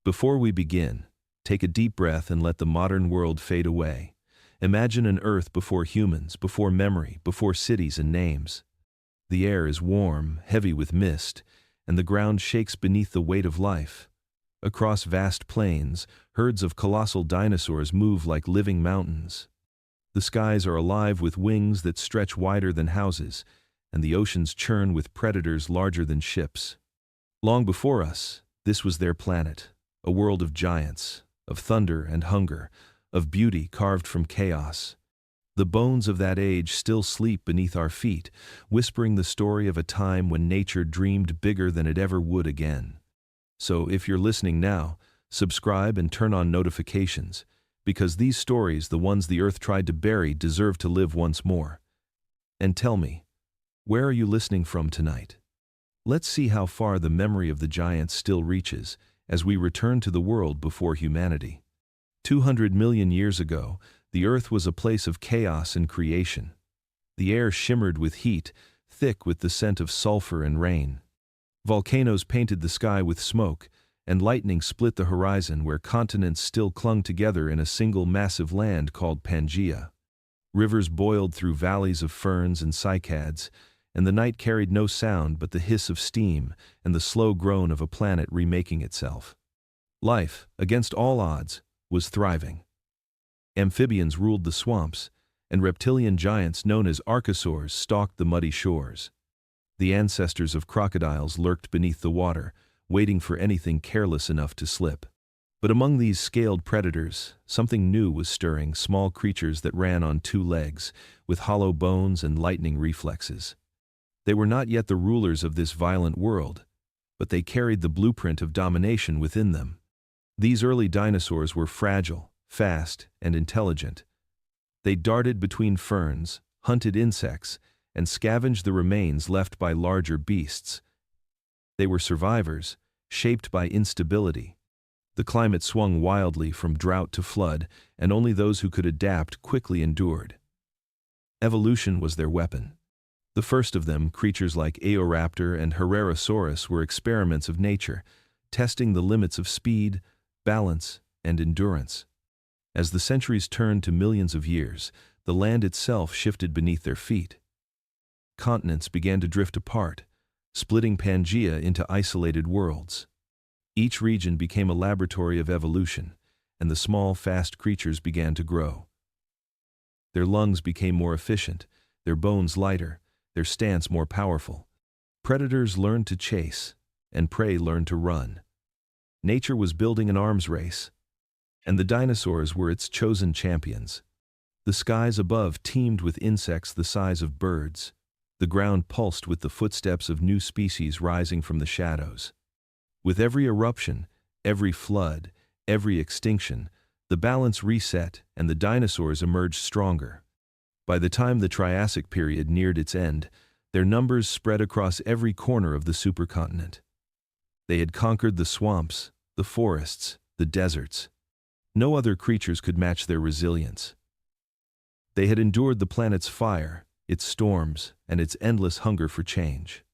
Before we begin, take a deep breath and let the modern world fade away. Imagine an Earth before humans, before memory, before cities and names. The air is warm, heavy with mist, and the ground shakes beneath the weight of life. Across vast plains, herds of colossal dinosaurs move like living mountains. The skies are alive with wings that stretch wider than houses, and the oceans churn with predators larger than ships. Long before us, this was their planet, a world of giants, of thunder and hunger, of beauty carved from chaos. The bones of that age still sleep beneath our feet, whispering the story of a time when nature dreamed bigger than it ever would again. So if you're listening now, subscribe and turn on notifications, because these stories, the ones the Earth tried to bury, deserve to live once more. And tell me, where are you listening from tonight? Let's see how far the memory of the giants still reaches as we return to the world before humanity. 200 million years ago, the Earth was a place of chaos and creation. The air shimmered with heat, thick with the scent of sulfur and rain. Volcanoes painted the sky with smoke, and lightning split the horizon where continents still clung together in a single massive land called Pangaea. Rivers boiled through valleys of ferns and cycads, and the night carried no sound but the hiss of steam and the slow groan of a planet remaking itself. Life, against all odds, was thriving. Amphibians ruled the swamps, and reptilian giants known as archosaurs stalked the muddy shores. The ancestors of crocodiles lurked beneath the water, waiting for anything careless enough to slip. But among these scaled predators, something new was stirring, small creatures that ran on two legs, with hollow bones and lightning reflexes. They were not yet the rulers of this violent world, but they carried the blueprint of domination within them. These early dinosaurs were fragile, fast, and intelligent. They darted between ferns, hunted insects, and scavenged the remains left by larger beasts. They were survivors, shaped by instability. The climate swung wildly from drought to flood, and only those who could adapt quickly endured. Evolution was their weapon. The first of them, creatures like Eoraptor and Herrerasaurus, were experiments of nature, testing the limits of speed, balance, and endurance. As the centuries turned to millions of years, the land itself shifted beneath their feet. Continents began to drift apart, splitting Pangaea into isolated worlds. Each region became a laboratory of evolution, and the small, fast creatures began to grow. Their lungs became more efficient, their bones lighter, their stance more powerful. Predators learned to chase, and prey learned to run. Nature was building an arms race, and the dinosaurs were its chosen champions. The skies above teemed with insects the size of birds. The ground pulsed with the footsteps of new species rising from the shadows. With every eruption, every flood, every extinction, the balance reset and the dinosaurs emerged stronger. By the time the Triassic period neared its end, their numbers spread across every corner of the supercontinent. They had conquered the swamps, the forests, the deserts. No other creatures could match their resilience. They had endured the planet's fire, its storms, and its endless hunger for change.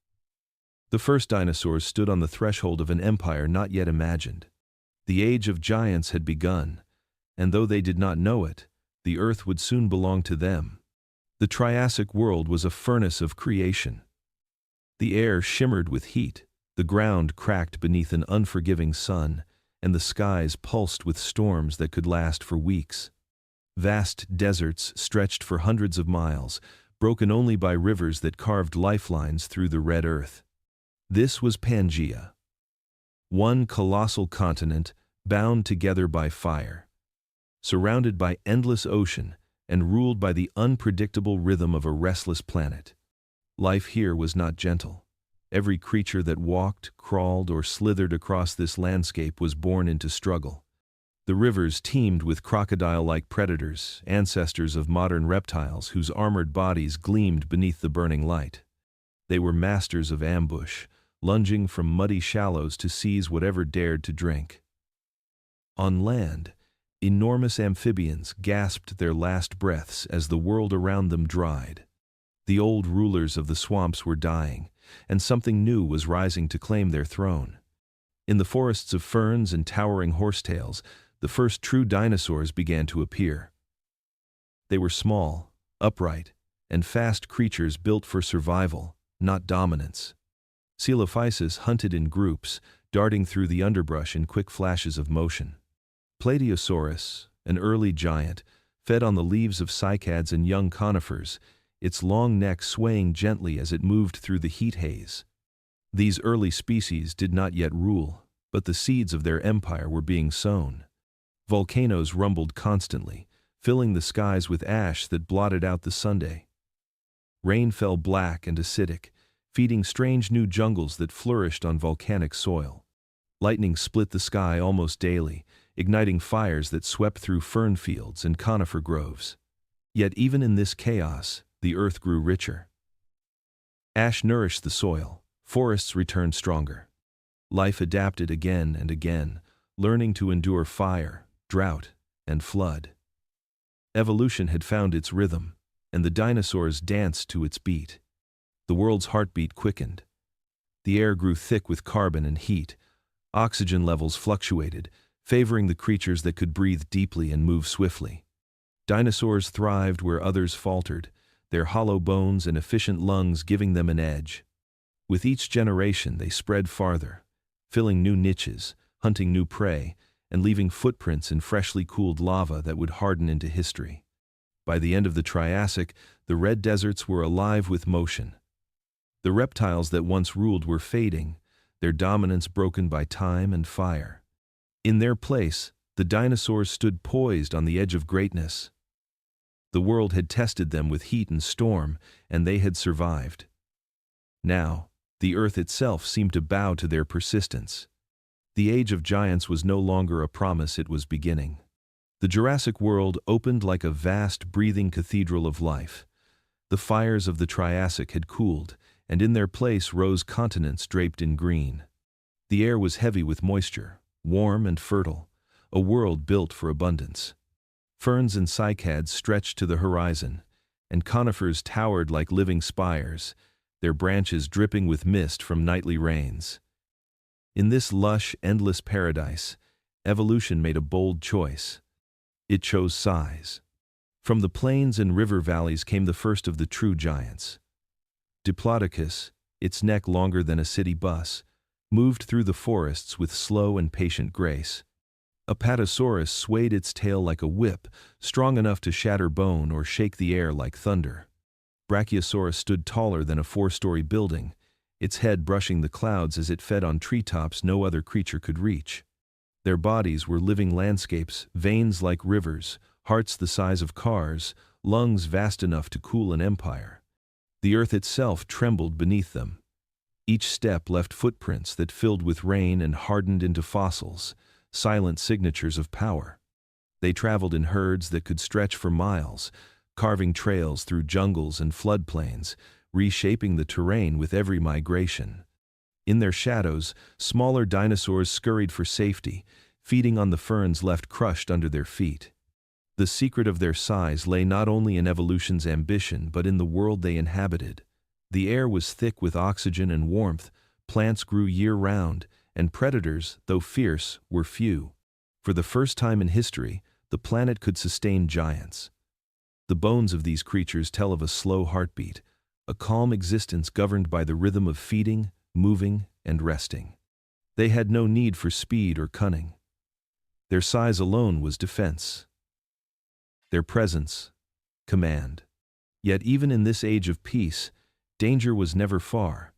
The first dinosaurs stood on the threshold of an empire not yet imagined. The age of giants had begun, and though they did not know it, the Earth would soon belong to them. The Triassic world was a furnace of creation. The air shimmered with heat, the ground cracked beneath an unforgiving sun, and the skies pulsed with storms that could last for weeks. Vast deserts stretched for hundreds of miles, broken only by rivers that carved lifelines through the red earth. This was Pangaea. One colossal continent bound together by fire, surrounded by endless ocean, and ruled by the unpredictable rhythm of a restless planet. Life here was not gentle. Every creature that walked, crawled, or slithered across this landscape was born into struggle. The rivers teemed with crocodile-like predators, ancestors of modern reptiles whose armored bodies gleamed beneath the burning light. They were masters of ambush, lunging from muddy shallows to seize whatever dared to drink. On land, enormous amphibians gasped their last breaths as the world around them dried. The old rulers of the swamps were dying, and something new was rising to claim their throne. In the forests of ferns and towering horsetails, the first true dinosaurs began to appear. They were small, upright, and fast creatures built for survival, not dominance. Coelophysis hunted in groups, darting through the underbrush in quick flashes of motion. Plateosaurus, an early giant, fed on the leaves of cycads and young conifers, its long neck swaying gently as it moved through the heat haze. These early species did not yet rule, but the seeds of their empire were being sown. Volcanoes rumbled constantly, filling the skies with ash that blotted out the Sunday. Rain fell black and acidic, feeding strange new jungles that flourished on volcanic soil. Lightning split the sky almost daily, igniting fires that swept through fern fields and conifer groves. Yet even in this chaos, the earth grew richer. Ash nourished the soil, forests returned stronger. Life adapted again and again, learning to endure fire, drought, and flood. Evolution had found its rhythm, and the dinosaurs danced to its beat. The world's heartbeat quickened. The air grew thick with carbon and heat. Oxygen levels fluctuated, favoring the creatures that could breathe deeply and move swiftly. Dinosaurs thrived where others faltered, their hollow bones and efficient lungs giving them an edge. With each generation they spread farther, filling new niches, hunting new prey, and leaving footprints in freshly cooled lava that would harden into history. By the end of the Triassic, the red deserts were alive with motion. The reptiles that once ruled were fading, their dominance broken by time and fire. In their place, the dinosaurs stood poised on the edge of greatness. The world had tested them with heat and storm, and they had survived. Now, the earth itself seemed to bow to their persistence. The age of giants was no longer a promise, it was beginning. The Jurassic world opened like a vast, breathing cathedral of life. The fires of the Triassic had cooled, and in their place rose continents draped in green. The air was heavy with moisture, warm and fertile, a world built for abundance. Ferns and cycads stretched to the horizon, and conifers towered like living spires, their branches dripping with mist from nightly rains. In this lush, endless paradise, evolution made a bold choice. It chose size. From the plains and river valleys came the first of the true giants. Diplodocus, its neck longer than a city bus, moved through the forests with slow and patient grace. Apatosaurus swayed its tail like a whip, strong enough to shatter bone or shake the air like thunder. Brachiosaurus stood taller than a 4-story building, its head brushing the clouds as it fed on treetops no other creature could reach. Their bodies were living landscapes, veins like rivers, hearts the size of cars, lungs vast enough to cool an empire. The earth itself trembled beneath them. Each step left footprints that filled with rain and hardened into fossils, silent signatures of power. They traveled in herds that could stretch for miles, carving trails through jungles and floodplains, reshaping the terrain with every migration. In their shadows, smaller dinosaurs scurried for safety, feeding on the ferns left crushed under their feet. The secret of their size lay not only in evolution's ambition but in the world they inhabited. The air was thick with oxygen and warmth, plants grew year-round, and predators, though fierce, were few. For the first time in history, the planet could sustain giants. The bones of these creatures tell of a slow heartbeat, a calm existence governed by the rhythm of feeding, moving, and resting. They had no need for speed or cunning. Their size alone was defense. Their presence, command. Yet even in this age of peace, danger was never far.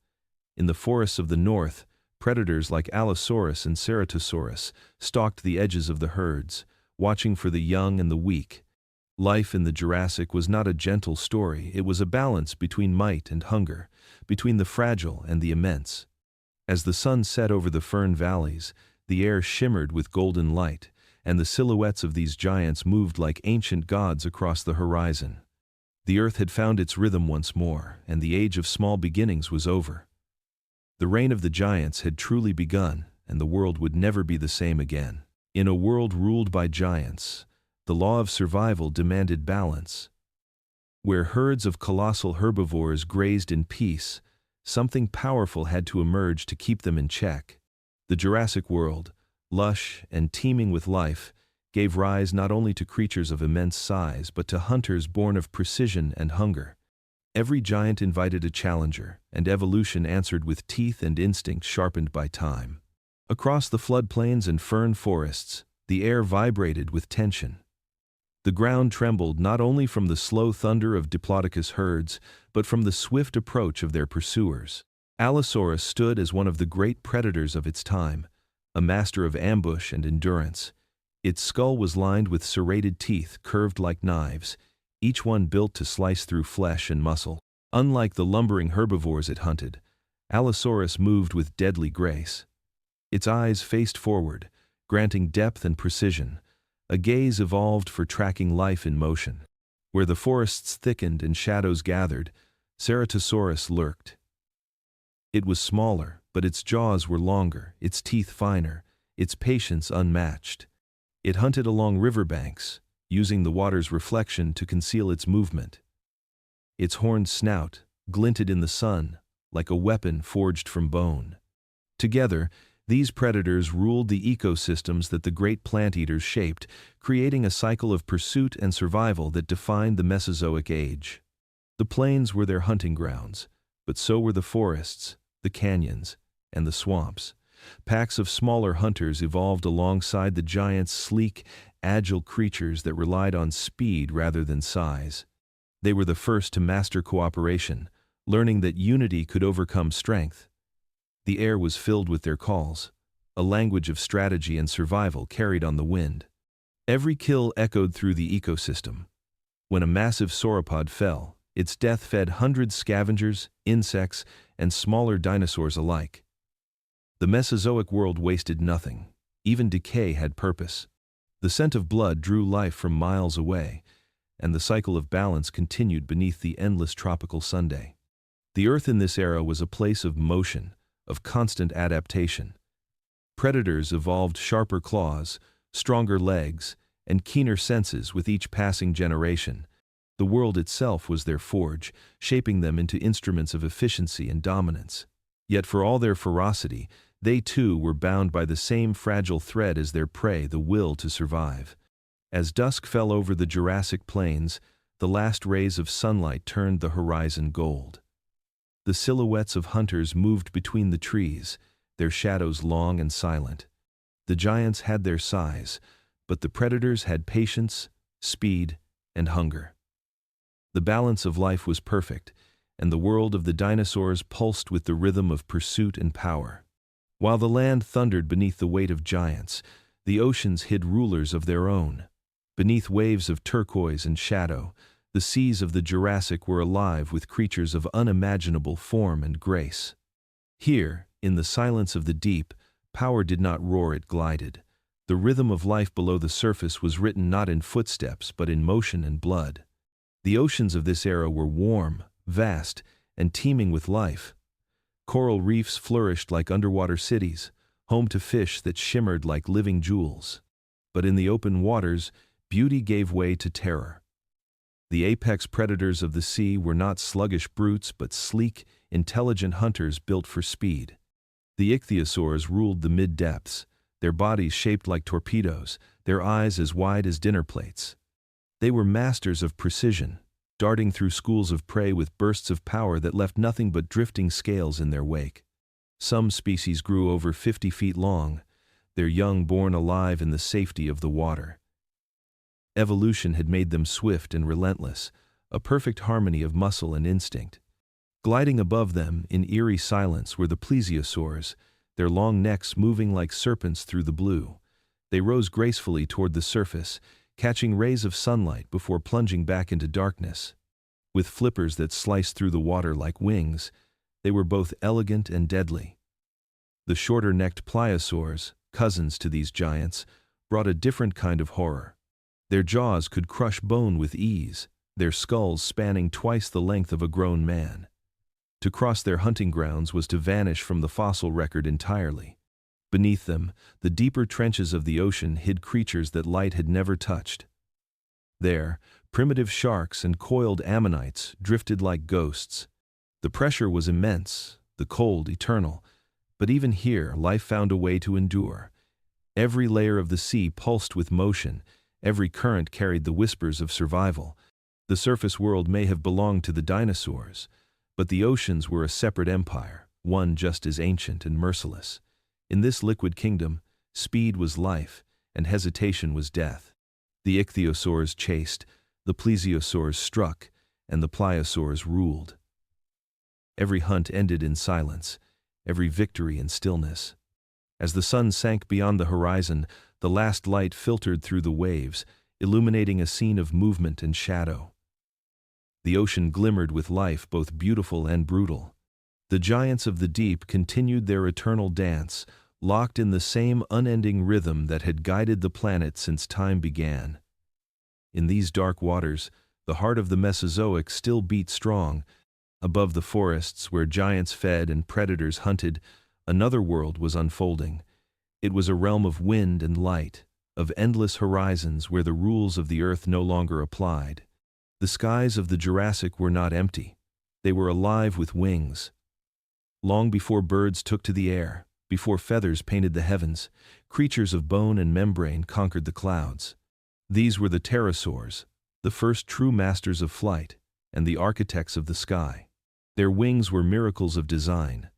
In the forests of the north, predators like Allosaurus and Ceratosaurus stalked the edges of the herds, watching for the young and the weak. Life in the Jurassic was not a gentle story, it was a balance between might and hunger, between the fragile and the immense. As the sun set over the fern valleys, the air shimmered with golden light, and the silhouettes of these giants moved like ancient gods across the horizon. The earth had found its rhythm once more, and the age of small beginnings was over. The reign of the giants had truly begun, and the world would never be the same again. In a world ruled by giants, the law of survival demanded balance. Where herds of colossal herbivores grazed in peace, something powerful had to emerge to keep them in check. The Jurassic world, lush and teeming with life, gave rise not only to creatures of immense size but to hunters born of precision and hunger. Every giant invited a challenger, and evolution answered with teeth and instinct sharpened by time. Across the floodplains and fern forests, the air vibrated with tension. The ground trembled not only from the slow thunder of Diplodocus herds, but from the swift approach of their pursuers. Allosaurus stood as one of the great predators of its time, a master of ambush and endurance. Its skull was lined with serrated teeth curved like knives, each one built to slice through flesh and muscle. Unlike the lumbering herbivores it hunted, Allosaurus moved with deadly grace. Its eyes faced forward, granting depth and precision, a gaze evolved for tracking life in motion. Where the forests thickened and shadows gathered, Ceratosaurus lurked. It was smaller, but its jaws were longer, its teeth finer, its patience unmatched. It hunted along riverbanks, using the water's reflection to conceal its movement. Its horned snout glinted in the sun, like a weapon forged from bone. Together, these predators ruled the ecosystems that the great plant-eaters shaped, creating a cycle of pursuit and survival that defined the Mesozoic age. The plains were their hunting grounds, but so were the forests, the canyons, and the swamps. Packs of smaller hunters evolved alongside the giants, sleek, agile creatures that relied on speed rather than size. They were the first to master cooperation, learning that unity could overcome strength. The air was filled with their calls, a language of strategy and survival carried on the wind. Every kill echoed through the ecosystem. When a massive sauropod fell, its death fed hundreds of scavengers, insects, and smaller dinosaurs alike. The Mesozoic world wasted nothing. Even decay had purpose. The scent of blood drew life from miles away, and the cycle of balance continued beneath the endless tropical Sunday. The Earth in this era was a place of motion, of constant adaptation. Predators evolved sharper claws, stronger legs, and keener senses with each passing generation. The world itself was their forge, shaping them into instruments of efficiency and dominance. Yet for all their ferocity, they too were bound by the same fragile thread as their prey, the will to survive. As dusk fell over the Jurassic plains, the last rays of sunlight turned the horizon gold. The silhouettes of hunters moved between the trees, their shadows long and silent. The giants had their size, but the predators had patience, speed, and hunger. The balance of life was perfect, and the world of the dinosaurs pulsed with the rhythm of pursuit and power. While the land thundered beneath the weight of giants, the oceans hid rulers of their own. Beneath waves of turquoise and shadow, the seas of the Jurassic were alive with creatures of unimaginable form and grace. Here, in the silence of the deep, power did not roar, it glided. The rhythm of life below the surface was written not in footsteps but in motion and blood. The oceans of this era were warm, vast, and teeming with life. Coral reefs flourished like underwater cities, home to fish that shimmered like living jewels. But in the open waters, beauty gave way to terror. The apex predators of the sea were not sluggish brutes but sleek, intelligent hunters built for speed. The ichthyosaurs ruled the mid-depths, their bodies shaped like torpedoes, their eyes as wide as dinner plates. They were masters of precision, darting through schools of prey with bursts of power that left nothing but drifting scales in their wake. Some species grew over 50 feet long, their young born alive in the safety of the water. Evolution had made them swift and relentless, a perfect harmony of muscle and instinct. Gliding above them in eerie silence were the plesiosaurs, their long necks moving like serpents through the blue. They rose gracefully toward the surface, catching rays of sunlight before plunging back into darkness. With flippers that sliced through the water like wings, they were both elegant and deadly. The shorter-necked pliosaurs, cousins to these giants, brought a different kind of horror. Their jaws could crush bone with ease, their skulls spanning twice the length of a grown man. To cross their hunting grounds was to vanish from the fossil record entirely. Beneath them, the deeper trenches of the ocean hid creatures that light had never touched. There, primitive sharks and coiled ammonites drifted like ghosts. The pressure was immense, the cold eternal, But even here, life found a way to endure. Every layer of the sea pulsed with motion, every current carried the whispers of survival. The surface world may have belonged to the dinosaurs, but the oceans were a separate empire, one just as ancient and merciless. In this liquid kingdom, speed was life, and hesitation was death. The ichthyosaurs chased, the plesiosaurs struck, and the pliosaurs ruled. Every hunt ended in silence, every victory in stillness. As the sun sank beyond the horizon, the last light filtered through the waves, illuminating a scene of movement and shadow. The ocean glimmered with life, both beautiful and brutal. The giants of the deep continued their eternal dance, locked in the same unending rhythm that had guided the planet since time began. In these dark waters, the heart of the Mesozoic still beat strong. Above the forests where giants fed and predators hunted, another world was unfolding. It was a realm of wind and light, of endless horizons where the rules of the earth no longer applied. The skies of the Jurassic were not empty. They were alive with wings. Long before birds took to the air, before feathers painted the heavens, creatures of bone and membrane conquered the clouds. These were the pterosaurs, the first true masters of flight, and the architects of the sky. Their wings were miracles of design,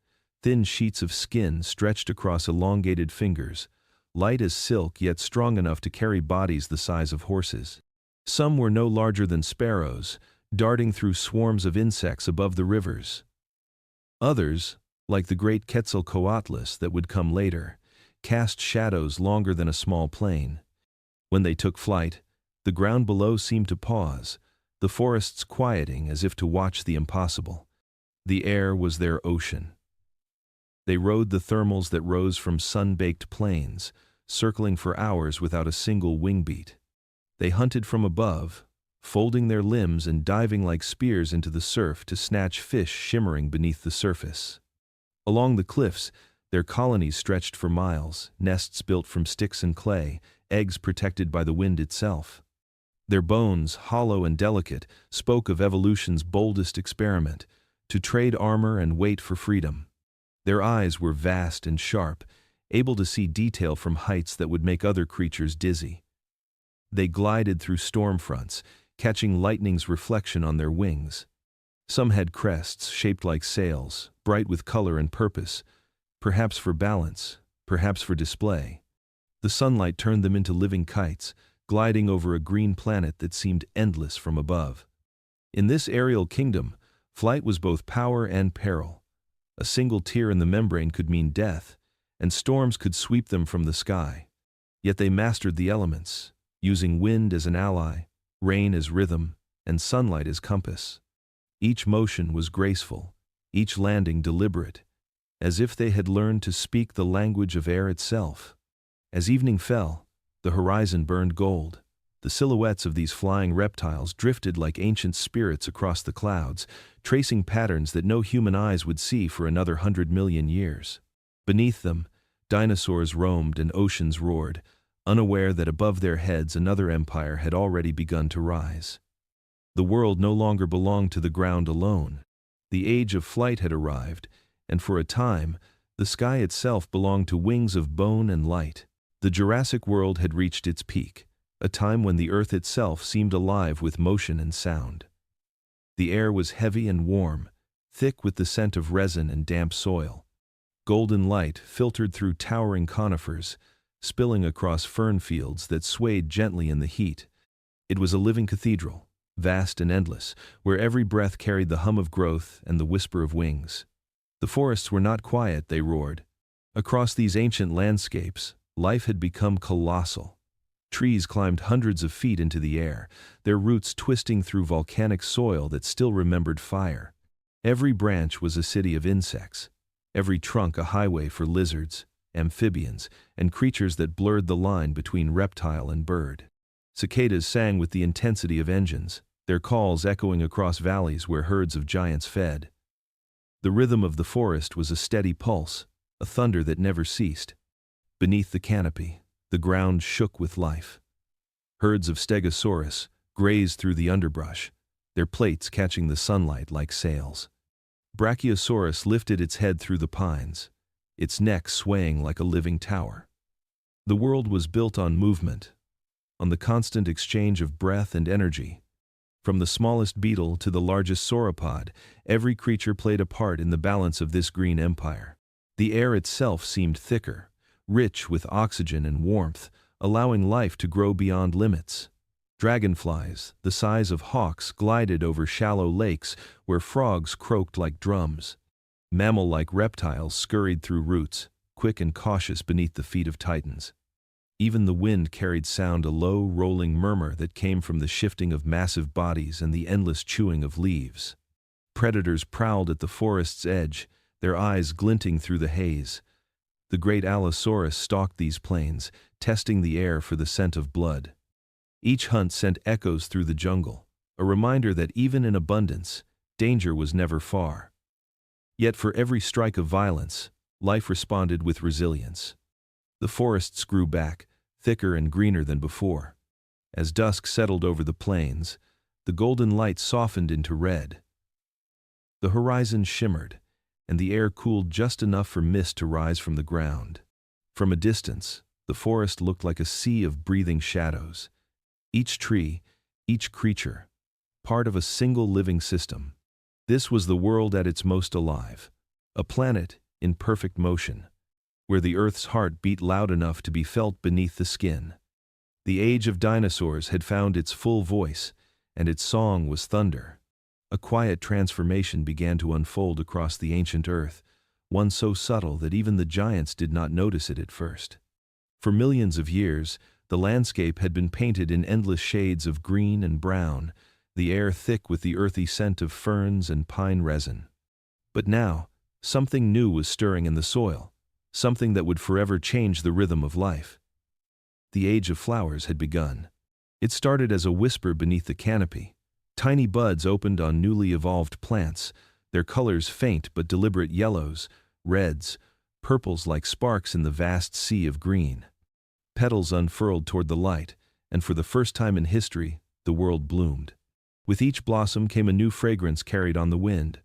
thin sheets of skin stretched across elongated fingers, light as silk yet strong enough to carry bodies the size of horses. Some were no larger than sparrows, darting through swarms of insects above the rivers. Others, like the great Quetzalcoatlus that would come later, cast shadows longer than a small plane. When they took flight, the ground below seemed to pause, the forests quieting as if to watch the impossible. The air was their ocean. They rode the thermals that rose from sun-baked plains, circling for hours without a single wing beat. They hunted from above, folding their limbs and diving like spears into the surf to snatch fish shimmering beneath the surface. Along the cliffs, their colonies stretched for miles, nests built from sticks and clay, eggs protected by the wind itself. Their bones, hollow and delicate, spoke of evolution's boldest experiment, to trade armor and wait for freedom. Their eyes were vast and sharp, able to see detail from heights that would make other creatures dizzy. They glided through storm fronts, catching lightning's reflection on their wings. Some had crests shaped like sails, bright with color and purpose, perhaps for balance, perhaps for display. The sunlight turned them into living kites, gliding over a green planet that seemed endless from above. In this aerial kingdom, flight was both power and peril. A single tear in the membrane could mean death, and storms could sweep them from the sky. Yet they mastered the elements, using wind as an ally, rain as rhythm, and sunlight as compass. Each motion was graceful, each landing deliberate, as if they had learned to speak the language of air itself. As evening fell, the horizon burned gold. The silhouettes of these flying reptiles drifted like ancient spirits across the clouds, tracing patterns that no human eyes would see for another 100 million years. Beneath them, dinosaurs roamed and oceans roared, unaware that above their heads another empire had already begun to rise. The world no longer belonged to the ground alone. The age of flight had arrived, and for a time, the sky itself belonged to wings of bone and light. The Jurassic world had reached its peak, a time when the earth itself seemed alive with motion and sound. The air was heavy and warm, thick with the scent of resin and damp soil. Golden light filtered through towering conifers, spilling across fern fields that swayed gently in the heat. It was a living cathedral, vast and endless, where every breath carried the hum of growth and the whisper of wings. The forests were not quiet, they roared. Across these ancient landscapes, life had become colossal. Trees climbed hundreds of feet into the air, their roots twisting through volcanic soil that still remembered fire. Every branch was a city of insects, every trunk a highway for lizards, amphibians, and creatures that blurred the line between reptile and bird. Cicadas sang with the intensity of engines, their calls echoing across valleys where herds of giants fed. The rhythm of the forest was a steady pulse, a thunder that never ceased. Beneath the canopy, the ground shook with life. Herds of Stegosaurus grazed through the underbrush, their plates catching the sunlight like sails. Brachiosaurus lifted its head through the pines, its neck swaying like a living tower. The world was built on movement, on the constant exchange of breath and energy. From the smallest beetle to the largest sauropod, every creature played a part in the balance of this green empire. The air itself seemed thicker, rich with oxygen and warmth, allowing life to grow beyond limits. Dragonflies, the size of hawks, glided over shallow lakes where frogs croaked like drums. Mammal-like reptiles scurried through roots, quick and cautious beneath the feet of titans. Even the wind carried sound, a low, rolling murmur that came from the shifting of massive bodies and the endless chewing of leaves. Predators prowled at the forest's edge, their eyes glinting through the haze. The great Allosaurus stalked these plains, testing the air for the scent of blood. Each hunt sent echoes through the jungle, a reminder that even in abundance, danger was never far. Yet for every strike of violence, life responded with resilience. The forests grew back, thicker and greener than before. As dusk settled over the plains, the golden light softened into red. The horizon shimmered, and the air cooled just enough for mist to rise from the ground. From a distance, the forest looked like a sea of breathing shadows. Each tree, each creature, part of a single living system. This was the world at its most alive, a planet in perfect motion, where the Earth's heart beat loud enough to be felt beneath the skin. The age of dinosaurs had found its full voice, and its song was thunder. A quiet transformation began to unfold across the ancient Earth, one so subtle that even the giants did not notice it at first. For millions of years, the landscape had been painted in endless shades of green and brown, the air thick with the earthy scent of ferns and pine resin. But now, something new was stirring in the soil, something that would forever change the rhythm of life. The age of flowers had begun. It started as a whisper beneath the canopy. Tiny buds opened on newly evolved plants, their colors faint but deliberate yellows, reds, purples like sparks in the vast sea of green. Petals unfurled toward the light, and for the first time in history, the world bloomed. With each blossom came a new fragrance carried on the wind,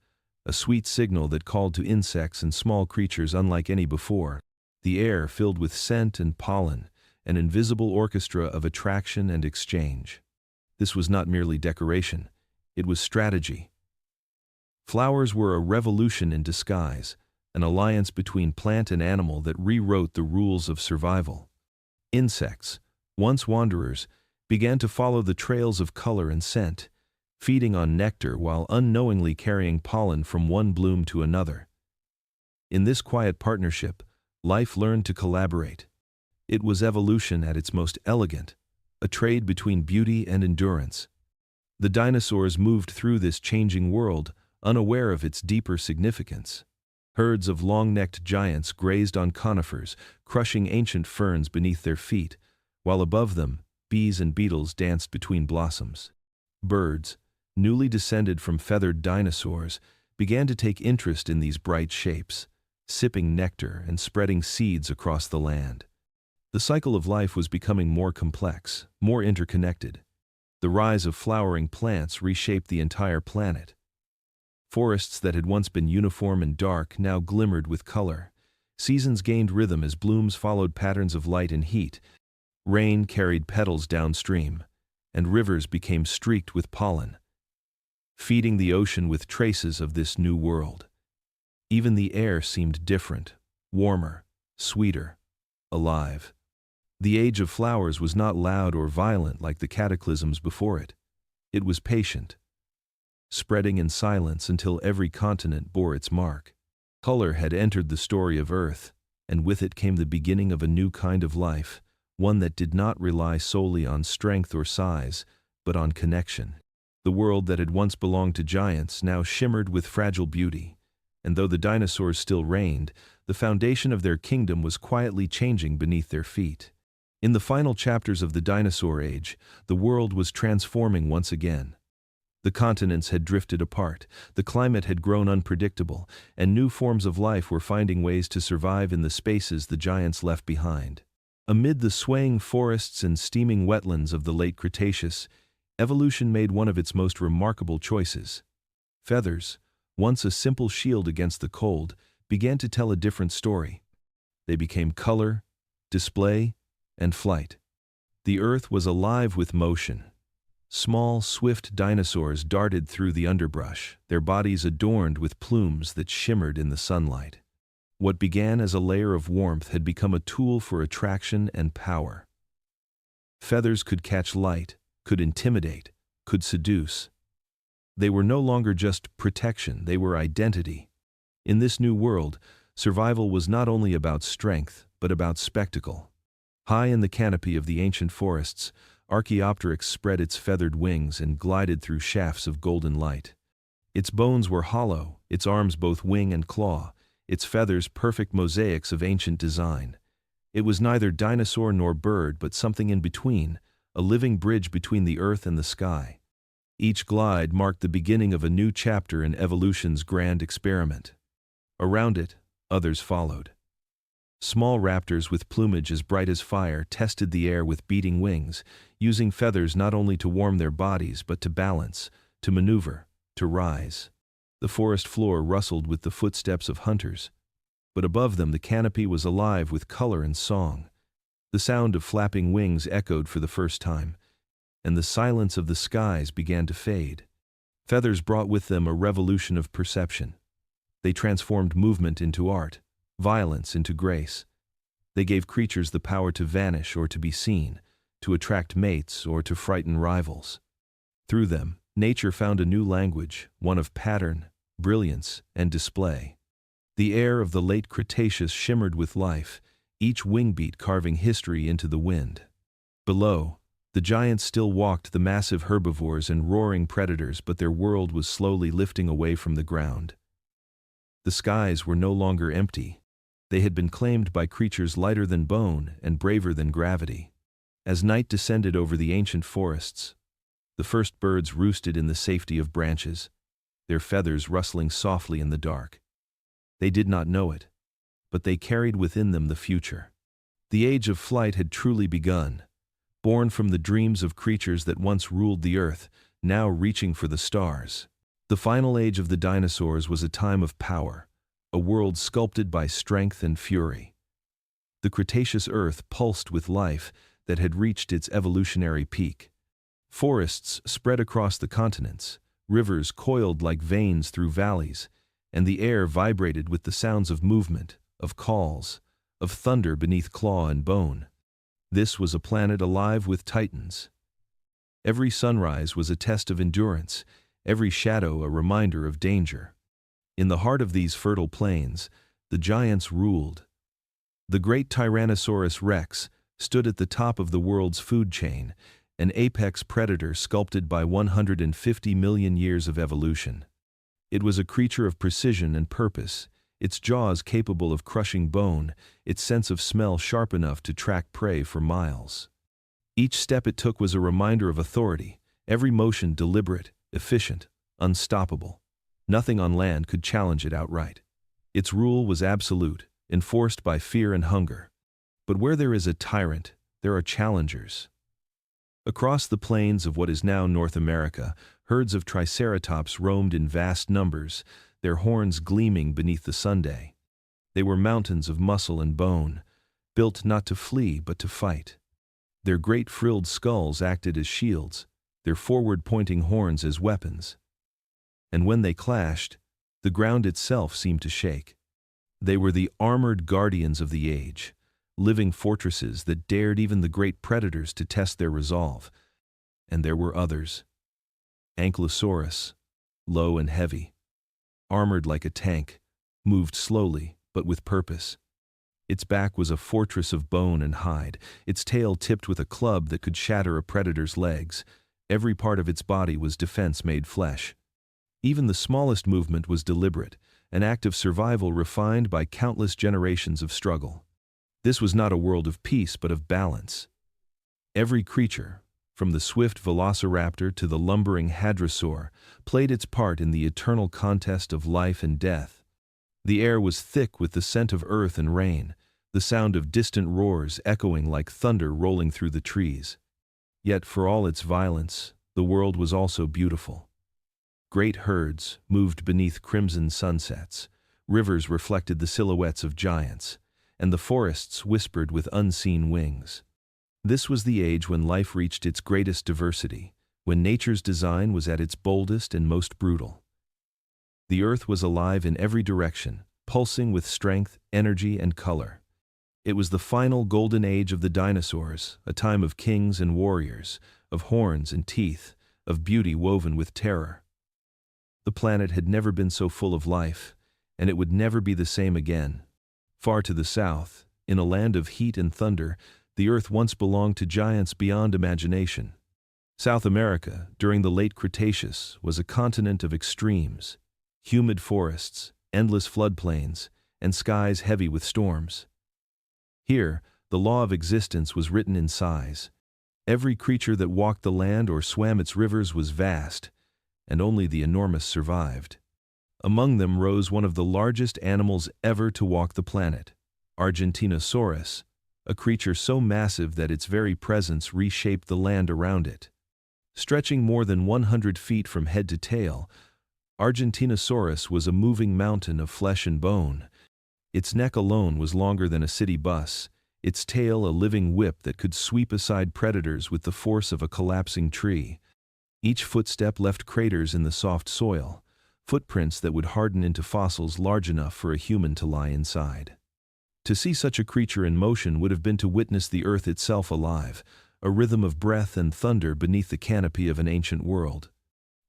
a sweet signal that called to insects and small creatures unlike any before. The air filled with scent and pollen, an invisible orchestra of attraction and exchange. This was not merely decoration, it was strategy. Flowers were a revolution in disguise, an alliance between plant and animal that rewrote the rules of survival. Insects, once wanderers, began to follow the trails of color and scent, feeding on nectar while unknowingly carrying pollen from one bloom to another. In this quiet partnership, life learned to collaborate. It was evolution at its most elegant, a trade between beauty and endurance. The dinosaurs moved through this changing world, unaware of its deeper significance. Herds of long-necked giants grazed on conifers, crushing ancient ferns beneath their feet, while above them, bees and beetles danced between blossoms. Birds, newly descended from feathered dinosaurs, began to take interest in these bright shapes, sipping nectar and spreading seeds across the land. The cycle of life was becoming more complex, more interconnected. The rise of flowering plants reshaped the entire planet. Forests that had once been uniform and dark now glimmered with color. Seasons gained rhythm as blooms followed patterns of light and heat. Rain carried petals downstream, and rivers became streaked with pollen, feeding the ocean with traces of this new world. Even the air seemed different, warmer, sweeter, alive. The age of flowers was not loud or violent like the cataclysms before it. It was patient, spreading in silence until every continent bore its mark. Color had entered the story of Earth, and with it came the beginning of a new kind of life, one that did not rely solely on strength or size, but on connection. The world that had once belonged to giants now shimmered with fragile beauty, and though the dinosaurs still reigned, the foundation of their kingdom was quietly changing beneath their feet. In the final chapters of the dinosaur age, the world was transforming once again. The continents had drifted apart, the climate had grown unpredictable, and new forms of life were finding ways to survive in the spaces the giants left behind. Amid the swaying forests and steaming wetlands of the late Cretaceous, evolution made one of its most remarkable choices. Feathers, once a simple shield against the cold, began to tell a different story. They became color, display, and flight. The earth was alive with motion. Small, swift dinosaurs darted through the underbrush, their bodies adorned with plumes that shimmered in the sunlight. What began as a layer of warmth had become a tool for attraction and power. Feathers could catch light, could intimidate, could seduce. They were no longer just protection, they were identity. In this new world, survival was not only about strength, but about spectacle. High in the canopy of the ancient forests, Archaeopteryx spread its feathered wings and glided through shafts of golden light. Its bones were hollow, its arms both wing and claw, its feathers perfect mosaics of ancient design. It was neither dinosaur nor bird, but something in between, a living bridge between the earth and the sky. Each glide marked the beginning of a new chapter in evolution's grand experiment. Around it, others followed. Small raptors with plumage as bright as fire tested the air with beating wings, using feathers not only to warm their bodies but to balance, to maneuver, to rise. The forest floor rustled with the footsteps of hunters, but above them the canopy was alive with color and song. The sound of flapping wings echoed for the first time, and the silence of the skies began to fade. Feathers brought with them a revolution of perception. They transformed movement into art, violence into grace. They gave creatures the power to vanish or to be seen, to attract mates or to frighten rivals. Through them, nature found a new language, one of pattern, brilliance, and display. The air of the late Cretaceous shimmered with life, each wingbeat carving history into the wind. Below, the giants still walked, the massive herbivores and roaring predators, but their world was slowly lifting away from the ground. The skies were no longer empty. They had been claimed by creatures lighter than bone and braver than gravity. As night descended over the ancient forests, the first birds roosted in the safety of branches, their feathers rustling softly in the dark. They did not know it, but they carried within them the future. The age of flight had truly begun, born from the dreams of creatures that once ruled the earth, now reaching for the stars. The final age of the dinosaurs was a time of power, a world sculpted by strength and fury. The Cretaceous earth pulsed with life that had reached its evolutionary peak. Forests spread across the continents, rivers coiled like veins through valleys, and the air vibrated with the sounds of movement, of calls, of thunder beneath claw and bone. This was a planet alive with titans. Every sunrise was a test of endurance, every shadow a reminder of danger. In the heart of these fertile plains, the giants ruled. The great Tyrannosaurus rex stood at the top of the world's food chain, an apex predator sculpted by 150 million years of evolution. It was a creature of precision and purpose, its jaws capable of crushing bone, its sense of smell sharp enough to track prey for miles. Each step it took was a reminder of authority, every motion deliberate, efficient, unstoppable. Nothing on land could challenge it outright. Its rule was absolute, enforced by fear and hunger. But where there is a tyrant, there are challengers. Across the plains of what is now North America, herds of Triceratops roamed in vast numbers, their horns gleaming beneath the sunday. They were mountains of muscle and bone, built not to flee but to fight. Their great frilled skulls acted as shields, their forward-pointing horns as weapons. And when they clashed, the ground itself seemed to shake. They were the armored guardians of the age, living fortresses that dared even the great predators to test their resolve. And there were others. Ankylosaurus, low and heavy, armored like a tank, moved slowly but with purpose. Its back was a fortress of bone and hide, its tail tipped with a club that could shatter a predator's legs. Every part of its body was defense made flesh. Even the smallest movement was deliberate, an act of survival refined by countless generations of struggle. This was not a world of peace but of balance. Every creature, from the swift velociraptor to the lumbering hadrosaur, played its part in the eternal contest of life and death. The air was thick with the scent of earth and rain, the sound of distant roars echoing like thunder rolling through the trees. Yet for all its violence, the world was also beautiful. Great herds moved beneath crimson sunsets, rivers reflected the silhouettes of giants, and the forests whispered with unseen wings. This was the age when life reached its greatest diversity, when nature's design was at its boldest and most brutal. The earth was alive in every direction, pulsing with strength, energy, and color. It was the final golden age of the dinosaurs, a time of kings and warriors, of horns and teeth, of beauty woven with terror. The planet had never been so full of life, and it would never be the same again. Far to the south, in a land of heat and thunder, the earth once belonged to giants beyond imagination. South America, during the late Cretaceous, was a continent of extremes: humid forests, endless floodplains, and skies heavy with storms. Here, the law of existence was written in size. Every creature that walked the land or swam its rivers was vast, and only the enormous survived. Among them rose one of the largest animals ever to walk the planet, Argentinosaurus, a creature so massive that its very presence reshaped the land around it. Stretching more than 100 feet from head to tail, Argentinosaurus was a moving mountain of flesh and bone. Its neck alone was longer than a city bus, its tail a living whip that could sweep aside predators with the force of a collapsing tree. Each footstep left craters in the soft soil, footprints that would harden into fossils large enough for a human to lie inside. To see such a creature in motion would have been to witness the earth itself alive, a rhythm of breath and thunder beneath the canopy of an ancient world.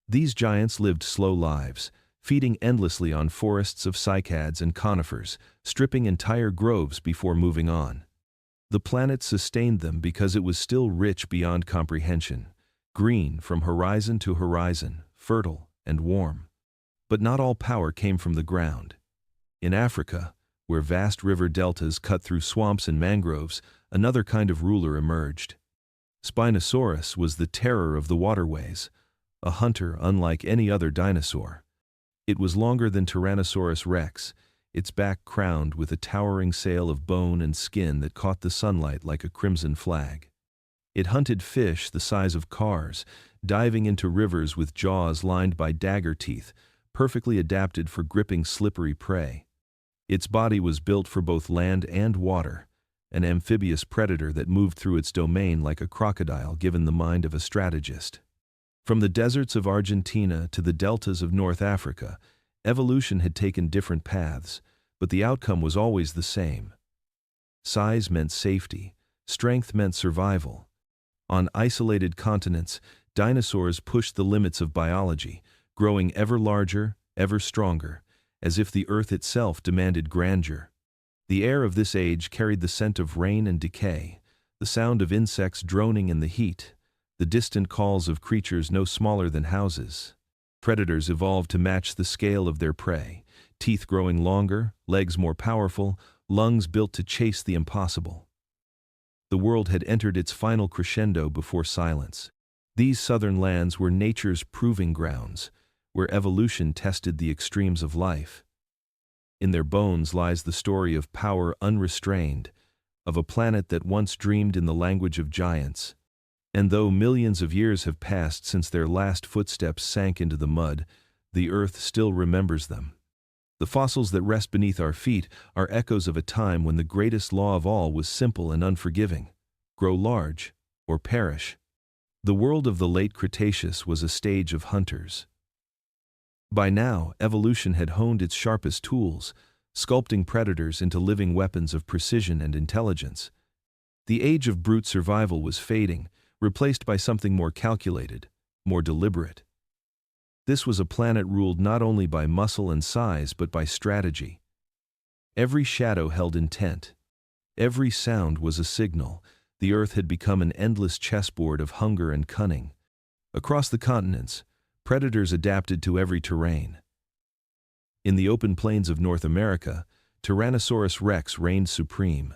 These giants lived slow lives, feeding endlessly on forests of cycads and conifers, stripping entire groves before moving on. The planet sustained them because it was still rich beyond comprehension, green from horizon to horizon, fertile and warm. But not all power came from the ground. In Africa, where vast river deltas cut through swamps and mangroves, another kind of ruler emerged. Spinosaurus was the terror of the waterways, a hunter unlike any other dinosaur. It was longer than Tyrannosaurus rex, its back crowned with a towering sail of bone and skin that caught the sunlight like a crimson flag. It hunted fish the size of cars, diving into rivers with jaws lined by dagger teeth, perfectly adapted for gripping slippery prey. Its body was built for both land and water, an amphibious predator that moved through its domain like a crocodile given the mind of a strategist. From the deserts of Argentina to the deltas of North Africa, evolution had taken different paths, but the outcome was always the same. Size meant safety, strength meant survival. On isolated continents, dinosaurs pushed the limits of biology, growing ever larger, ever stronger, as if the earth itself demanded grandeur. The air of this age carried the scent of rain and decay, the sound of insects droning in the heat, the distant calls of creatures no smaller than houses. Predators evolved to match the scale of their prey, teeth growing longer, legs more powerful, lungs built to chase the impossible. The world had entered its final crescendo before silence. These southern lands were nature's proving grounds, where evolution tested the extremes of life. In their bones lies the story of power unrestrained, of a planet that once dreamed in the language of giants. And though millions of years have passed since their last footsteps sank into the mud, the earth still remembers them. The fossils that rest beneath our feet are echoes of a time when the greatest law of all was simple and unforgiving: grow large, or perish. The world of the late Cretaceous was a stage of hunters. By now, evolution had honed its sharpest tools, sculpting predators into living weapons of precision and intelligence. The age of brute survival was fading, replaced by something more calculated, more deliberate. This was a planet ruled not only by muscle and size but by strategy. Every shadow held intent. Every sound was a signal. The earth had become an endless chessboard of hunger and cunning. Across the continents, predators adapted to every terrain. In the open plains of North America, Tyrannosaurus rex reigned supreme.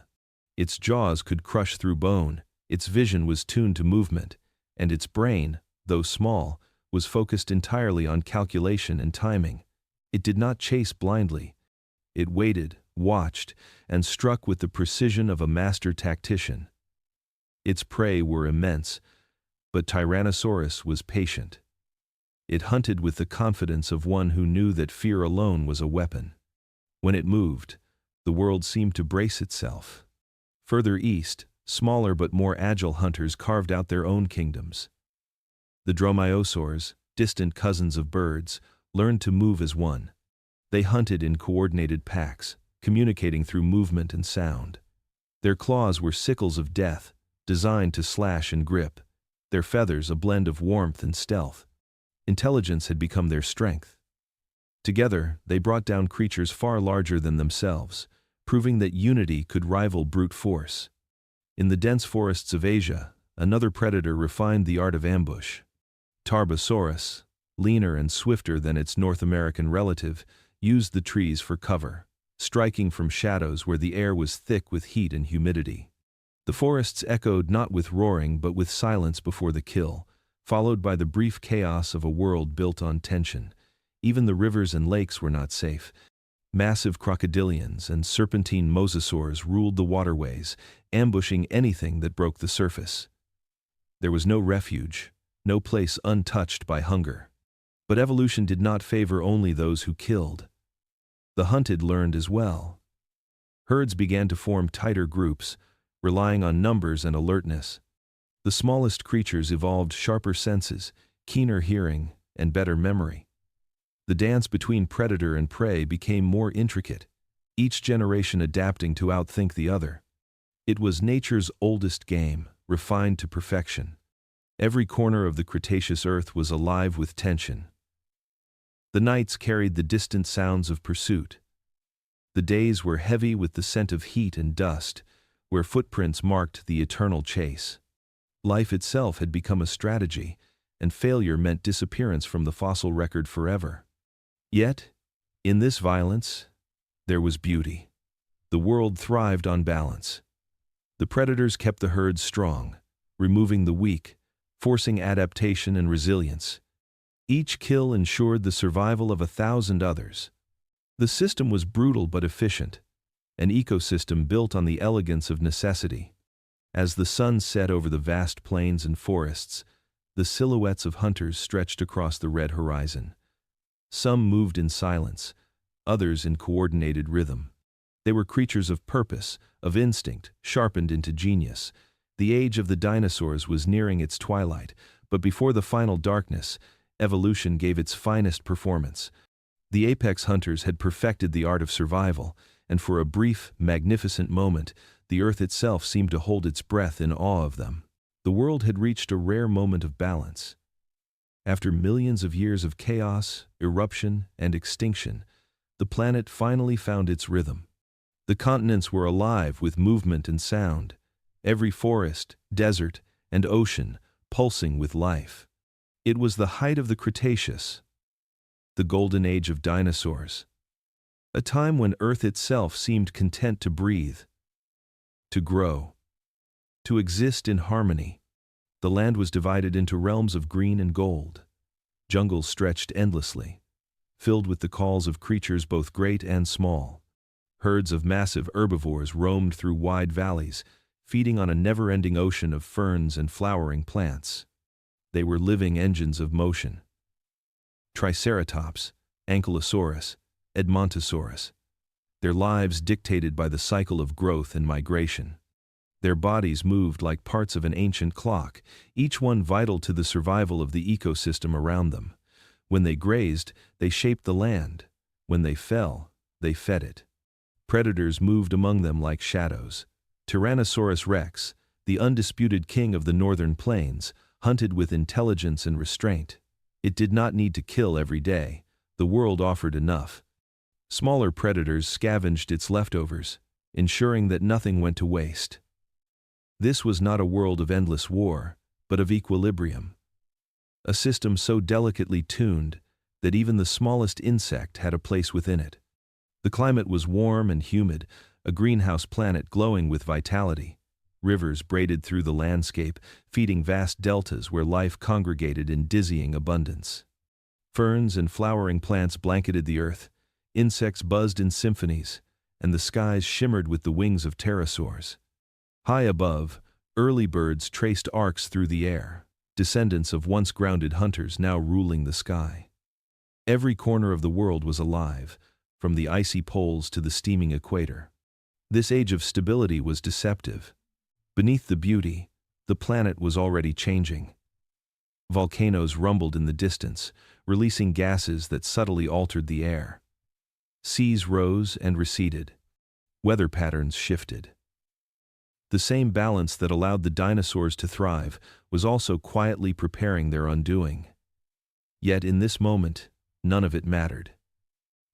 Its jaws could crush through bone, its vision was tuned to movement, and its brain, though small, was focused entirely on calculation and timing. It did not chase blindly. It waited, watched, and struck with the precision of a master tactician. Its prey were immense, but Tyrannosaurus was patient. It hunted with the confidence of one who knew that fear alone was a weapon. When it moved, The world seemed to brace itself. Further east, smaller but more agile hunters carved out their own kingdoms. The dromaeosaurs, distant cousins of birds, learned to move as one. They hunted in coordinated packs, communicating through movement and sound. Their claws were sickles of death, designed to slash and grip, their feathers a blend of warmth and stealth. Intelligence had become their strength. Together, they brought down creatures far larger than themselves, proving that unity could rival brute force. In the dense forests of Asia, another predator refined the art of ambush. Tarbosaurus, leaner and swifter than its North American relative, used the trees for cover, striking from shadows where the air was thick with heat and humidity. The forests echoed not with roaring but with silence before the kill, followed by the brief chaos of a world built on tension. Even the rivers and lakes were not safe. Massive crocodilians and serpentine mosasaurs ruled the waterways, ambushing anything that broke the surface. There was no refuge, no place untouched by hunger. But evolution did not favor only those who killed. The hunted learned as well. Herds began to form tighter groups, relying on numbers and alertness. The smallest creatures evolved sharper senses, keener hearing, and better memory. The dance between predator and prey became more intricate, each generation adapting to outthink the other. It was nature's oldest game, refined to perfection. Every corner of the Cretaceous Earth was alive with tension. The nights carried the distant sounds of pursuit. The days were heavy with the scent of heat and dust, where footprints marked the eternal chase. Life itself had become a strategy, and failure meant disappearance from the fossil record forever. Yet, in this violence, there was beauty. The world thrived on balance. The predators kept the herds strong, removing the weak, forcing adaptation and resilience. Each kill ensured the survival of 1,000 others. The system was brutal but efficient, an ecosystem built on the elegance of necessity. As the sun set over the vast plains and forests, the silhouettes of hunters stretched across the red horizon. Some moved in silence, others in coordinated rhythm. They were creatures of purpose, of instinct, sharpened into genius. The age of the dinosaurs was nearing its twilight, but before the final darkness, evolution gave its finest performance. The apex hunters had perfected the art of survival, and for a brief, magnificent moment, the earth itself seemed to hold its breath in awe of them. The world had reached a rare moment of balance. After millions of years of chaos, eruption, and extinction, the planet finally found its rhythm. The continents were alive with movement and sound, every forest, desert, and ocean pulsing with life. It was the height of the Cretaceous, the golden age of dinosaurs, a time when Earth itself seemed content to breathe, to grow, to exist in harmony. The land was divided into realms of green and gold. Jungles stretched endlessly, filled with the calls of creatures both great and small. Herds of massive herbivores roamed through wide valleys, feeding on a never-ending ocean of ferns and flowering plants. They were living engines of motion. Triceratops, Ankylosaurus, Edmontosaurus. Their lives dictated by the cycle of growth and migration. Their bodies moved like parts of an ancient clock, each one vital to the survival of the ecosystem around them. When they grazed, they shaped the land. When they fell, they fed it. Predators moved among them like shadows. Tyrannosaurus rex, the undisputed king of the northern plains, hunted with intelligence and restraint. It did not need to kill every day. The world offered enough. Smaller predators scavenged its leftovers, ensuring that nothing went to waste. This was not a world of endless war, but of equilibrium. A system so delicately tuned that even the smallest insect had a place within it. The climate was warm and humid, a greenhouse planet glowing with vitality. Rivers braided through the landscape, feeding vast deltas where life congregated in dizzying abundance. Ferns and flowering plants blanketed the earth, insects buzzed in symphonies, and the skies shimmered with the wings of pterosaurs. High above, early birds traced arcs through the air, descendants of once grounded hunters now ruling the sky. Every corner of the world was alive, from the icy poles to the steaming equator. This age of stability was deceptive. Beneath the beauty, the planet was already changing. Volcanoes rumbled in the distance, releasing gases that subtly altered the air. Seas rose and receded. Weather patterns shifted. The same balance that allowed the dinosaurs to thrive was also quietly preparing their undoing. Yet in this moment, none of it mattered.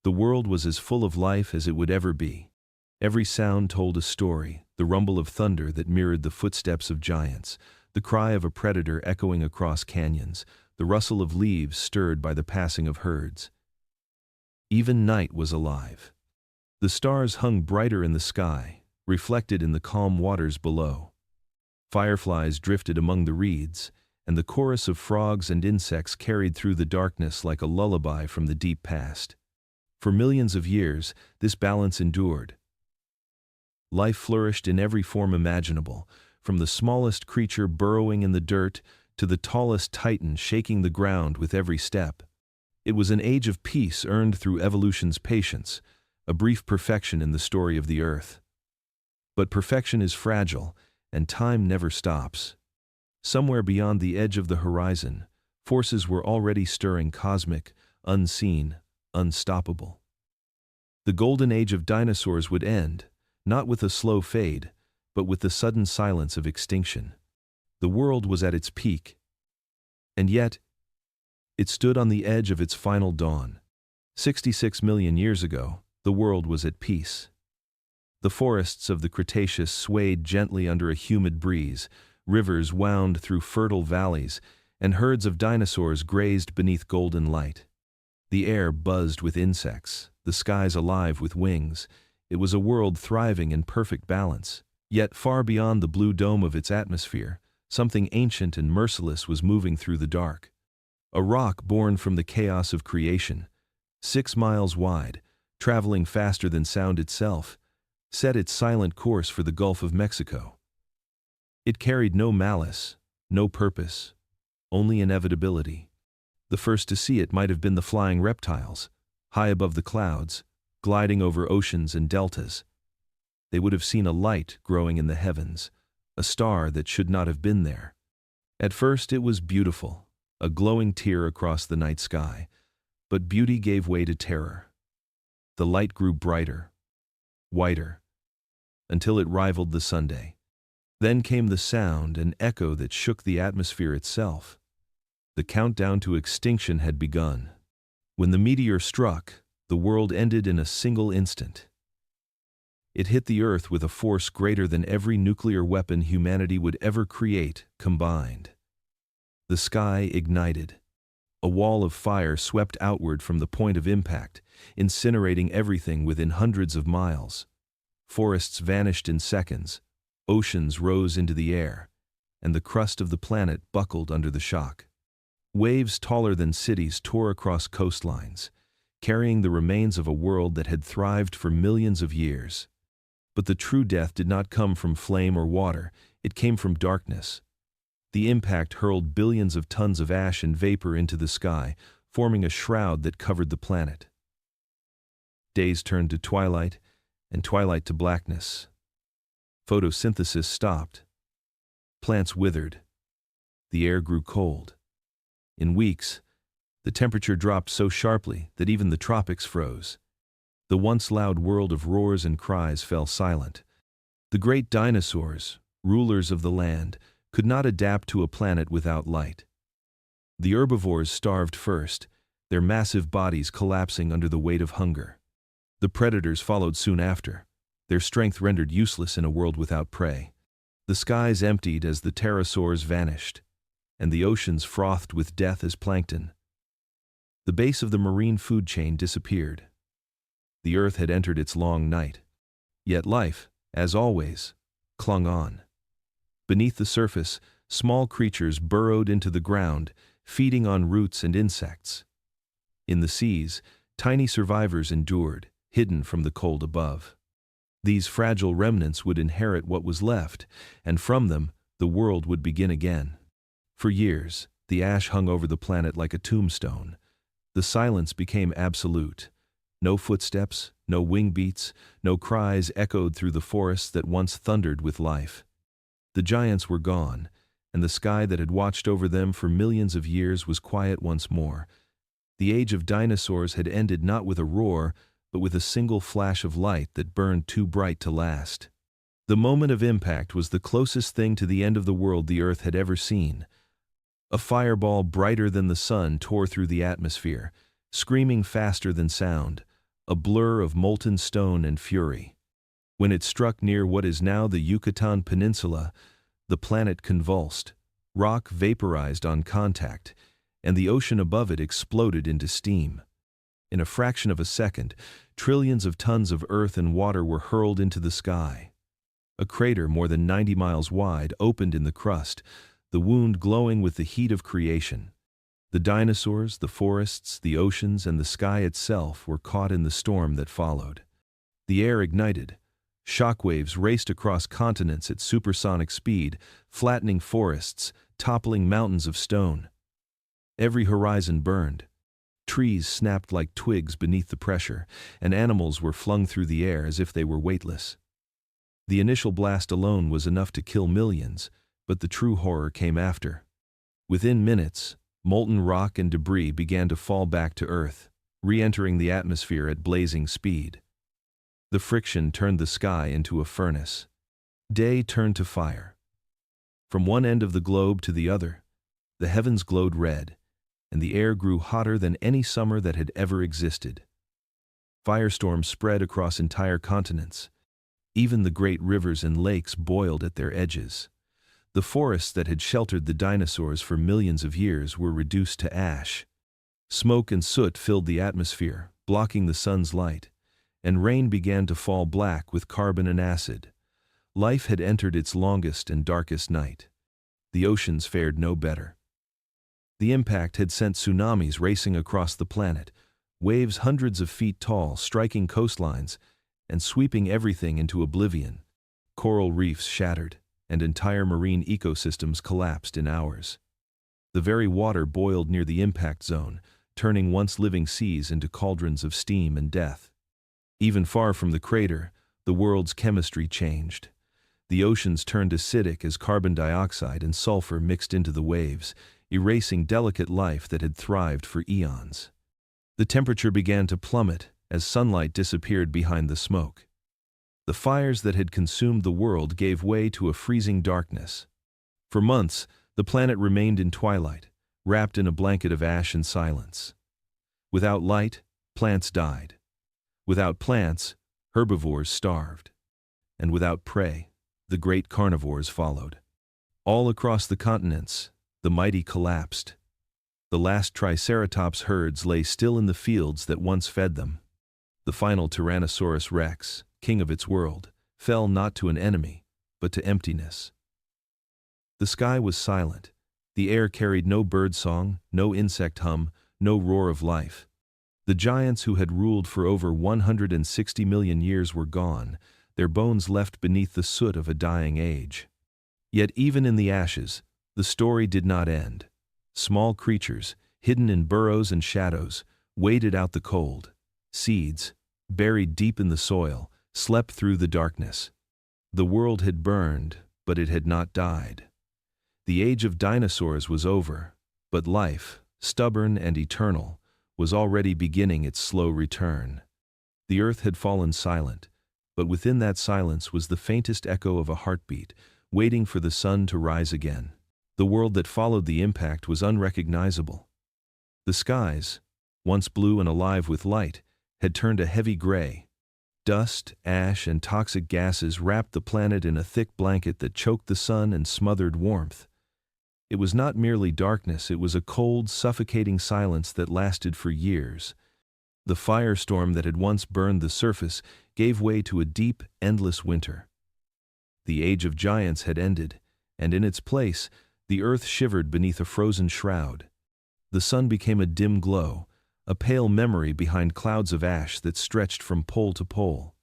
The world was as full of life as it would ever be. Every sound told a story, the rumble of thunder that mirrored the footsteps of giants, the cry of a predator echoing across canyons, the rustle of leaves stirred by the passing of herds. Even night was alive. The stars hung brighter in the sky, reflected in the calm waters below. Fireflies drifted among the reeds, and the chorus of frogs and insects carried through the darkness like a lullaby from the deep past. For millions of years, this balance endured. Life flourished in every form imaginable, from the smallest creature burrowing in the dirt to the tallest titan shaking the ground with every step. It was an age of peace earned through evolution's patience, a brief perfection in the story of the Earth. But perfection is fragile, and time never stops. Somewhere beyond the edge of the horizon, forces were already stirring, cosmic, unseen, unstoppable. The golden age of dinosaurs would end, not with a slow fade, but with the sudden silence of extinction. The world was at its peak. And yet, it stood on the edge of its final dawn. 66 million years ago, the world was at peace. The forests of the Cretaceous swayed gently under a humid breeze, rivers wound through fertile valleys, and herds of dinosaurs grazed beneath golden light. The air buzzed with insects, the skies alive with wings. It was a world thriving in perfect balance. Yet far beyond the blue dome of its atmosphere, something ancient and merciless was moving through the dark. A rock born from the chaos of creation, 6 miles wide, traveling faster than sound itself, set its silent course for the Gulf of Mexico. It carried no malice, no purpose, only inevitability. The first to see it might have been the flying reptiles, high above the clouds, gliding over oceans and deltas. They would have seen a light growing in the heavens, a star that should not have been there. At first it was beautiful, a glowing tear across the night sky, but beauty gave way to terror. The light grew brighter, whiter, until it rivaled the Sunday. Then came the sound, an echo that shook the atmosphere itself. The countdown to extinction had begun. When the meteor struck, the world ended in a single instant. It hit the Earth with a force greater than every nuclear weapon humanity would ever create combined. The sky ignited. A wall of fire swept outward from the point of impact, incinerating everything within hundreds of miles. Forests vanished in seconds, oceans rose into the air, and the crust of the planet buckled under the shock. Waves taller than cities tore across coastlines, carrying the remains of a world that had thrived for millions of years. But the true death did not come from flame or water, it came from darkness. The impact hurled billions of tons of ash and vapor into the sky, forming a shroud that covered the planet. Days turned to twilight, and twilight to blackness. Photosynthesis stopped. Plants withered. The air grew cold. In weeks, the temperature dropped so sharply that even the tropics froze. The once loud world of roars and cries fell silent. The great dinosaurs, rulers of the land, could not adapt to a planet without light. The herbivores starved first, their massive bodies collapsing under the weight of hunger. The predators followed soon after, their strength rendered useless in a world without prey. The skies emptied as the pterosaurs vanished, and the oceans frothed with death as plankton. The base of the marine food chain disappeared. The Earth had entered its long night. Yet life, as always, clung on. Beneath the surface, small creatures burrowed into the ground, feeding on roots and insects. In the seas, tiny survivors endured, hidden from the cold above. These fragile remnants would inherit what was left, and from them, the world would begin again. For years, the ash hung over the planet like a tombstone. The silence became absolute. No footsteps, no wing beats, no cries echoed through the forests that once thundered with life. The giants were gone, and the sky that had watched over them for millions of years was quiet once more. The age of dinosaurs had ended not with a roar, but with a single flash of light that burned too bright to last. The moment of impact was the closest thing to the end of the world the Earth had ever seen. A fireball brighter than the sun tore through the atmosphere, screaming faster than sound, a blur of molten stone and fury. When it struck near what is now the Yucatan Peninsula, the planet convulsed, rock vaporized on contact, and the ocean above it exploded into steam. In a fraction of a second, trillions of tons of earth and water were hurled into the sky. A crater more than 90 miles wide opened in the crust, the wound glowing with the heat of creation. The dinosaurs, the forests, the oceans, and the sky itself were caught in the storm that followed. The air ignited. Shockwaves raced across continents at supersonic speed, flattening forests, toppling mountains of stone. Every horizon burned. Trees snapped like twigs beneath the pressure, and animals were flung through the air as if they were weightless. The initial blast alone was enough to kill millions, but the true horror came after. Within minutes, molten rock and debris began to fall back to Earth, re-entering the atmosphere at blazing speed. The friction turned the sky into a furnace. Day turned to fire. From one end of the globe to the other, the heavens glowed red, and the air grew hotter than any summer that had ever existed. Firestorms spread across entire continents. Even the great rivers and lakes boiled at their edges. The forests that had sheltered the dinosaurs for millions of years were reduced to ash. Smoke and soot filled the atmosphere, blocking the sun's light, and rain began to fall black with carbon and acid. Life had entered its longest and darkest night. The oceans fared no better. The impact had sent tsunamis racing across the planet, waves hundreds of feet tall striking coastlines and sweeping everything into oblivion. Coral reefs shattered, and entire marine ecosystems collapsed in hours. The very water boiled near the impact zone, turning once living seas into cauldrons of steam and death. Even far from the crater, the world's chemistry changed. The oceans turned acidic as carbon dioxide and sulfur mixed into the waves, erasing delicate life that had thrived for eons. The temperature began to plummet as sunlight disappeared behind the smoke. The fires that had consumed the world gave way to a freezing darkness. For months, the planet remained in twilight, wrapped in a blanket of ash and silence. Without light, plants died. Without plants, herbivores starved. And without prey, the great carnivores followed. All across the continents, the mighty collapsed. The last Triceratops herds lay still in the fields that once fed them. The final Tyrannosaurus rex, king of its world, fell not to an enemy, but to emptiness. The sky was silent. The air carried no bird song, no insect hum, no roar of life. The giants who had ruled for over 160 million years were gone, their bones left beneath the soot of a dying age. Yet even in the ashes, the story did not end. Small creatures, hidden in burrows and shadows, waited out the cold. Seeds, buried deep in the soil, slept through the darkness. The world had burned, but it had not died. The age of dinosaurs was over, but life, stubborn and eternal, was already beginning its slow return. The earth had fallen silent, but within that silence was the faintest echo of a heartbeat, waiting for the sun to rise again. The world that followed the impact was unrecognizable. The skies, once blue and alive with light, had turned a heavy gray. Dust, ash, and toxic gases wrapped the planet in a thick blanket that choked the sun and smothered warmth. It was not merely darkness, it was a cold, suffocating silence that lasted for years. The firestorm that had once burned the surface gave way to a deep, endless winter. The age of giants had ended, and in its place, the earth shivered beneath a frozen shroud. The sun became a dim glow, a pale memory behind clouds of ash that stretched from pole to pole.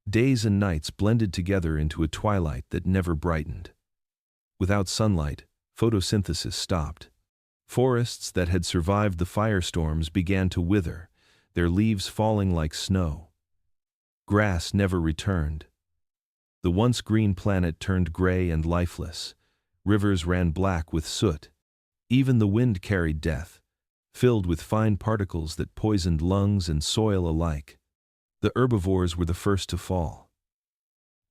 Days and nights blended together into a twilight that never brightened. Without sunlight, photosynthesis stopped. Forests that had survived the firestorms began to wither, their leaves falling like snow. Grass never returned. The once green planet turned gray and lifeless. Rivers ran black with soot. Even the wind carried death, filled with fine particles that poisoned lungs and soil alike. The herbivores were the first to fall.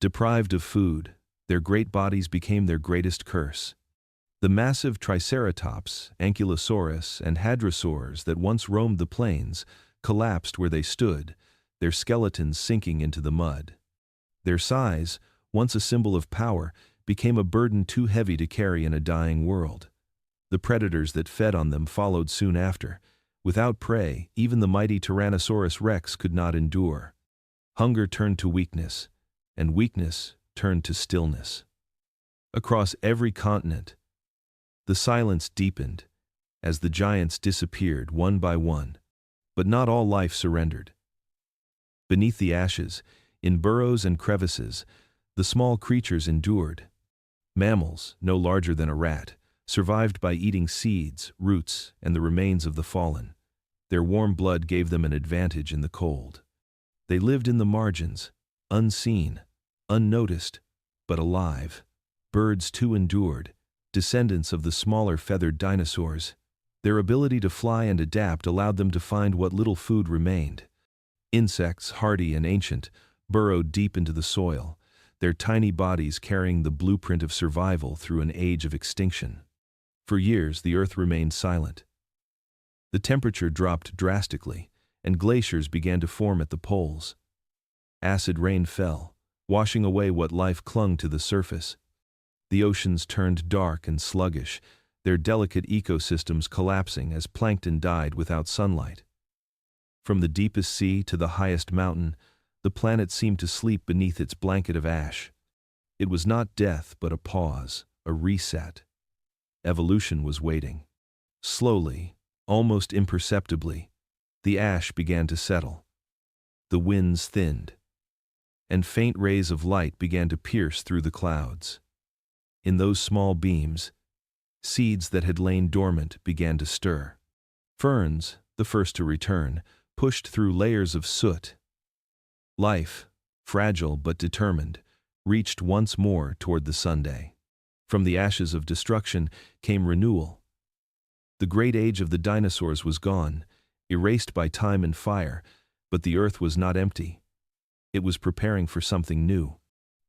Deprived of food, their great bodies became their greatest curse. The massive Triceratops, Ankylosaurus, and Hadrosaurs that once roamed the plains collapsed where they stood, their skeletons sinking into the mud. Their size, once a symbol of power, became a burden too heavy to carry in a dying world. The predators that fed on them followed soon after. Without prey, even the mighty Tyrannosaurus rex could not endure. Hunger turned to weakness, and weakness turned to stillness. Across every continent, the silence deepened as the giants disappeared one by one. But not all life surrendered. Beneath the ashes, in burrows and crevices, the small creatures endured. Mammals, no larger than a rat, survived by eating seeds, roots, and the remains of the fallen. Their warm blood gave them an advantage in the cold. They lived in the margins, unseen, unnoticed, but alive. Birds too endured, descendants of the smaller feathered dinosaurs. Their ability to fly and adapt allowed them to find what little food remained. Insects, hardy and ancient, burrowed deep into the soil, their tiny bodies carrying the blueprint of survival through an age of extinction. For years, the Earth remained silent. The temperature dropped drastically, and glaciers began to form at the poles. Acid rain fell, washing away what life clung to the surface. The oceans turned dark and sluggish, their delicate ecosystems collapsing as plankton died without sunlight. From the deepest sea to the highest mountain, the planet seemed to sleep beneath its blanket of ash. It was not death, but a pause, a reset. Evolution was waiting. Slowly, almost imperceptibly, the ash began to settle. The winds thinned, and faint rays of light began to pierce through the clouds. In those small beams, seeds that had lain dormant began to stir. Ferns, the first to return, pushed through layers of soot. Life, fragile but determined, reached once more toward the Sunday. From the ashes of destruction came renewal. The great age of the dinosaurs was gone, erased by time and fire, but the Earth was not empty. It was preparing for something new.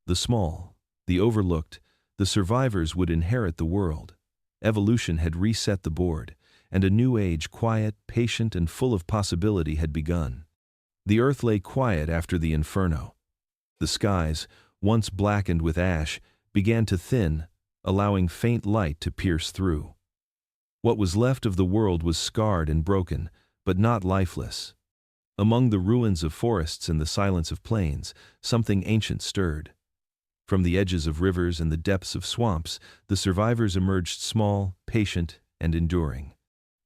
The small, the overlooked, the survivors would inherit the world. Evolution had reset the board, and a new age, quiet, patient, and full of possibility, had begun. The Earth lay quiet after the inferno. The skies, once blackened with ash, began to thin, allowing faint light to pierce through. What was left of the world was scarred and broken, but not lifeless. Among the ruins of forests and the silence of plains, something ancient stirred. From the edges of rivers and the depths of swamps, the survivors emerged small, patient, and enduring.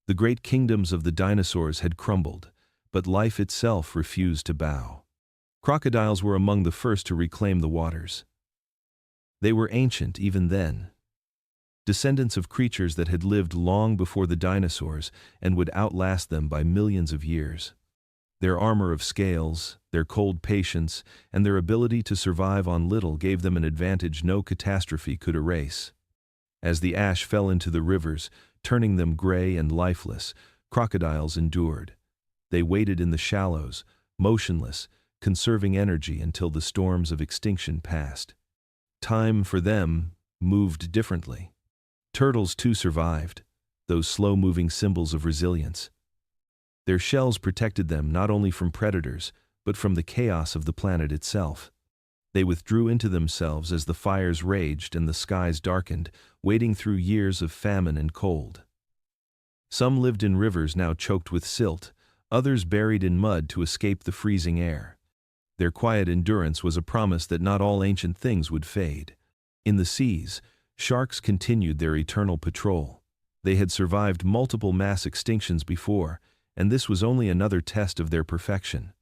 The great kingdoms of the dinosaurs had crumbled, but life itself refused to bow. Crocodiles were among the first to reclaim the waters. They were ancient even then, descendants of creatures that had lived long before the dinosaurs and would outlast them by millions of years. Their armor of scales, their cold patience, and their ability to survive on little gave them an advantage no catastrophe could erase. As the ash fell into the rivers, turning them gray and lifeless, crocodiles endured. They waited in the shallows, motionless, conserving energy until the storms of extinction passed. Time, for them, moved differently. Turtles too survived, those slow-moving symbols of resilience. Their shells protected them not only from predators, but from the chaos of the planet itself. They withdrew into themselves as the fires raged and the skies darkened, wading through years of famine and cold. Some lived in rivers now choked with silt, others buried in mud to escape the freezing air. Their quiet endurance was a promise that not all ancient things would fade. In the seas, sharks continued their eternal patrol. They had survived multiple mass extinctions before, and this was only another test of their perfection.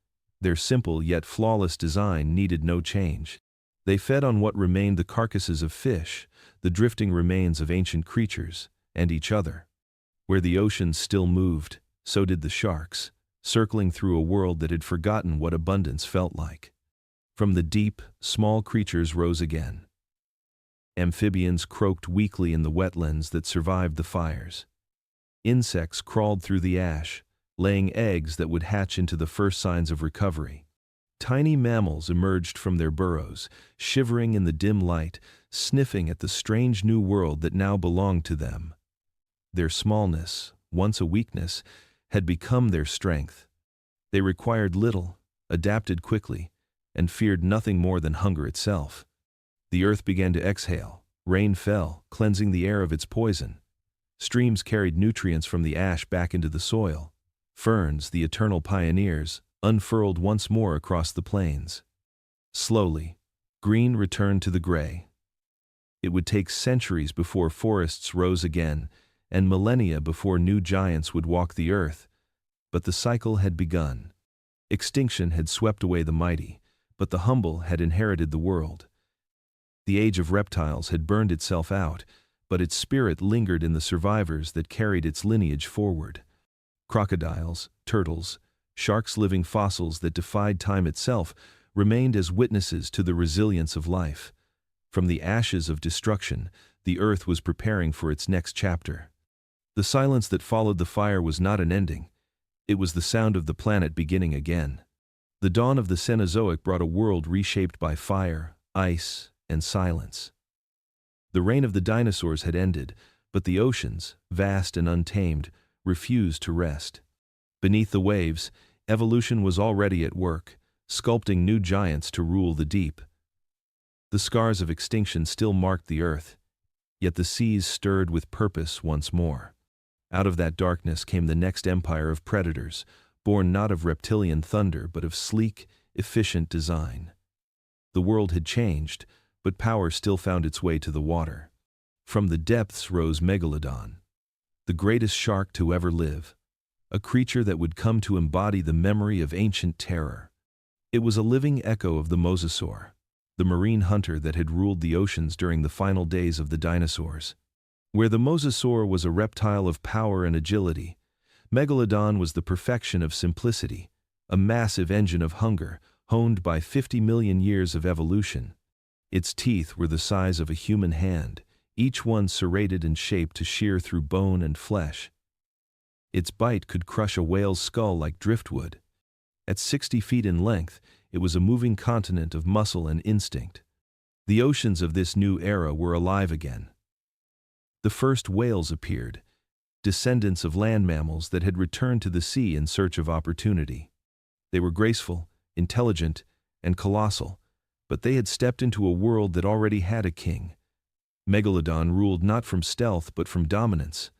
Their simple yet flawless design needed no change. They fed on what remained: the carcasses of fish, the drifting remains of ancient creatures, and each other. Where the oceans still moved, so did the sharks, circling through a world that had forgotten what abundance felt like. From the deep, small creatures rose again. Amphibians croaked weakly in the wetlands that survived the fires. Insects crawled through the ash, laying eggs that would hatch into the first signs of recovery. Tiny mammals emerged from their burrows, shivering in the dim light, sniffing at the strange new world that now belonged to them. Their smallness, once a weakness, had become their strength. They required little, adapted quickly, and feared nothing more than hunger itself. The earth began to exhale, rain fell, cleansing the air of its poison. Streams carried nutrients from the ash back into the soil. Ferns, the eternal pioneers, unfurled once more across the plains. Slowly, green returned to the gray. It would take centuries before forests rose again, and millennia before new giants would walk the earth, but the cycle had begun. Extinction had swept away the mighty, but the humble had inherited the world. The age of reptiles had burned itself out, but its spirit lingered in the survivors that carried its lineage forward. Crocodiles, turtles, sharks, living fossils that defied time itself, remained as witnesses to the resilience of life. From the ashes of destruction, the earth was preparing for its next chapter. The silence that followed the fire was not an ending. It was the sound of the planet beginning again. The dawn of the Cenozoic brought a world reshaped by fire, ice, and silence. The reign of the dinosaurs had ended, but the oceans, vast and untamed, refused to rest. Beneath the waves, evolution was already at work, sculpting new giants to rule the deep. The scars of extinction still marked the earth, yet the seas stirred with purpose once more. Out of that darkness came the next empire of predators, born not of reptilian thunder but of sleek, efficient design. The world had changed, but power still found its way to the water. From the depths rose Megalodon, the greatest shark to ever live, a creature that would come to embody the memory of ancient terror. It was a living echo of the mosasaur, the marine hunter that had ruled the oceans during the final days of the dinosaurs. Where the mosasaur was a reptile of power and agility, Megalodon was the perfection of simplicity, a massive engine of hunger, honed by 50 million years of evolution. Its teeth were the size of a human hand, each one serrated and shaped to shear through bone and flesh. Its bite could crush a whale's skull like driftwood. At 60 feet in length, it was a moving continent of muscle and instinct. The oceans of this new era were alive again. The first whales appeared, descendants of land mammals that had returned to the sea in search of opportunity. They were graceful, intelligent, and colossal, but they had stepped into a world that already had a king. Megalodon ruled not from stealth but from dominance.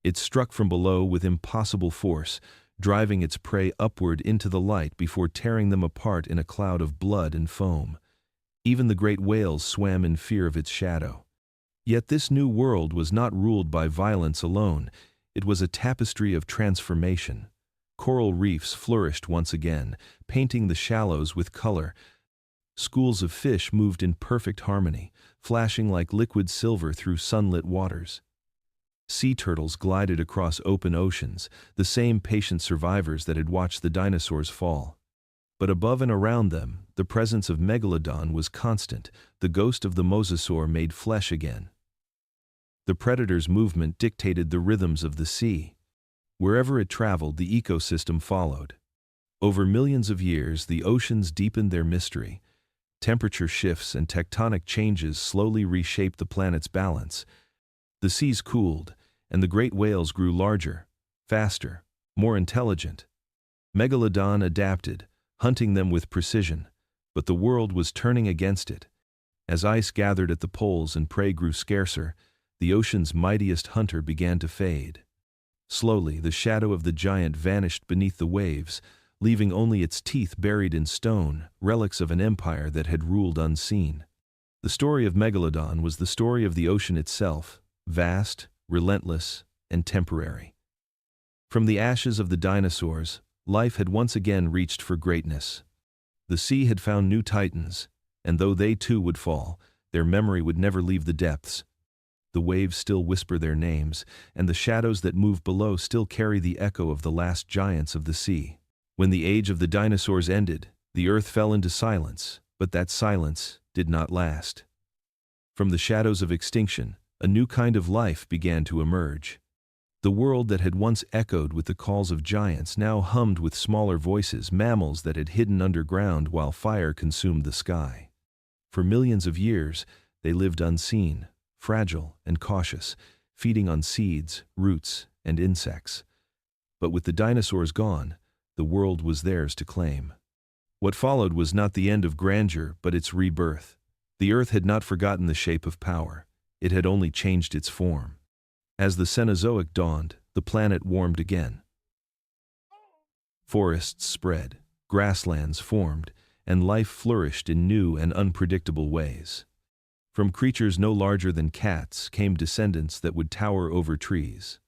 It struck from below with impossible force, driving its prey upward into the light before tearing them apart in a cloud of blood and foam. Even the great whales swam in fear of its shadow. Yet this new world was not ruled by violence alone. It was a tapestry of transformation. Coral reefs flourished once again, painting the shallows with color. Schools of fish moved in perfect harmony, flashing like liquid silver through sunlit waters. Sea turtles glided across open oceans, the same patient survivors that had watched the dinosaurs fall. But above and around them, the presence of Megalodon was constant, the ghost of the mosasaur made flesh again. The predator's movement dictated the rhythms of the sea. Wherever it traveled, the ecosystem followed. Over millions of years, the oceans deepened their mystery. Temperature shifts and tectonic changes slowly reshaped the planet's balance. The seas cooled, and the great whales grew larger, faster, more intelligent. Megalodon adapted, hunting them with precision, but the world was turning against it. As ice gathered at the poles and prey grew scarcer, the ocean's mightiest hunter began to fade. Slowly, the shadow of the giant vanished beneath the waves, leaving only its teeth buried in stone, relics of an empire that had ruled unseen. The story of Megalodon was the story of the ocean itself, vast, relentless, and temporary. From the ashes of the dinosaurs, life had once again reached for greatness. The sea had found new titans, and though they too would fall, their memory would never leave the depths. The waves still whisper their names, and the shadows that move below still carry the echo of the last giants of the sea. When the age of the dinosaurs ended, the earth fell into silence, but that silence did not last. From the shadows of extinction, a new kind of life began to emerge. The world that had once echoed with the calls of giants now hummed with smaller voices, mammals that had hidden underground while fire consumed the sky. For millions of years, they lived unseen, fragile and cautious, feeding on seeds, roots, and insects. But with the dinosaurs gone, the world was theirs to claim. What followed was not the end of grandeur, but its rebirth. The earth had not forgotten the shape of power. It had only changed its form. As the Cenozoic dawned, the planet warmed again. Forests spread, grasslands formed, and life flourished in new and unpredictable ways. From creatures no larger than cats came descendants that would tower over trees.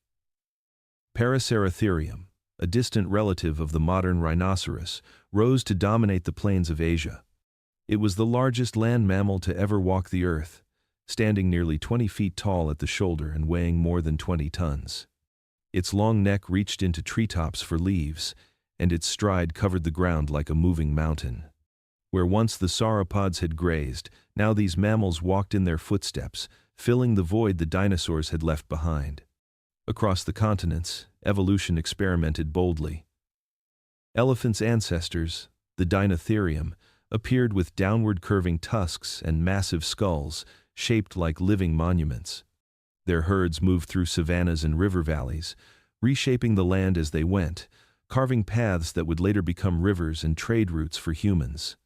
Paraceratherium, a distant relative of the modern rhinoceros, rose to dominate the plains of Asia. It was the largest land mammal to ever walk the earth, standing nearly 20 feet tall at the shoulder and weighing more than 20 tons. Its long neck reached into treetops for leaves, and its stride covered the ground like a moving mountain. Where once the sauropods had grazed, now these mammals walked in their footsteps, filling the void the dinosaurs had left behind. Across the continents, evolution experimented boldly. Elephants' ancestors, the Dinotherium, appeared with downward curving tusks and massive skulls, shaped like living monuments. Their herds moved through savannas and river valleys, reshaping the land as they went, carving paths that would later become rivers and trade routes for humans.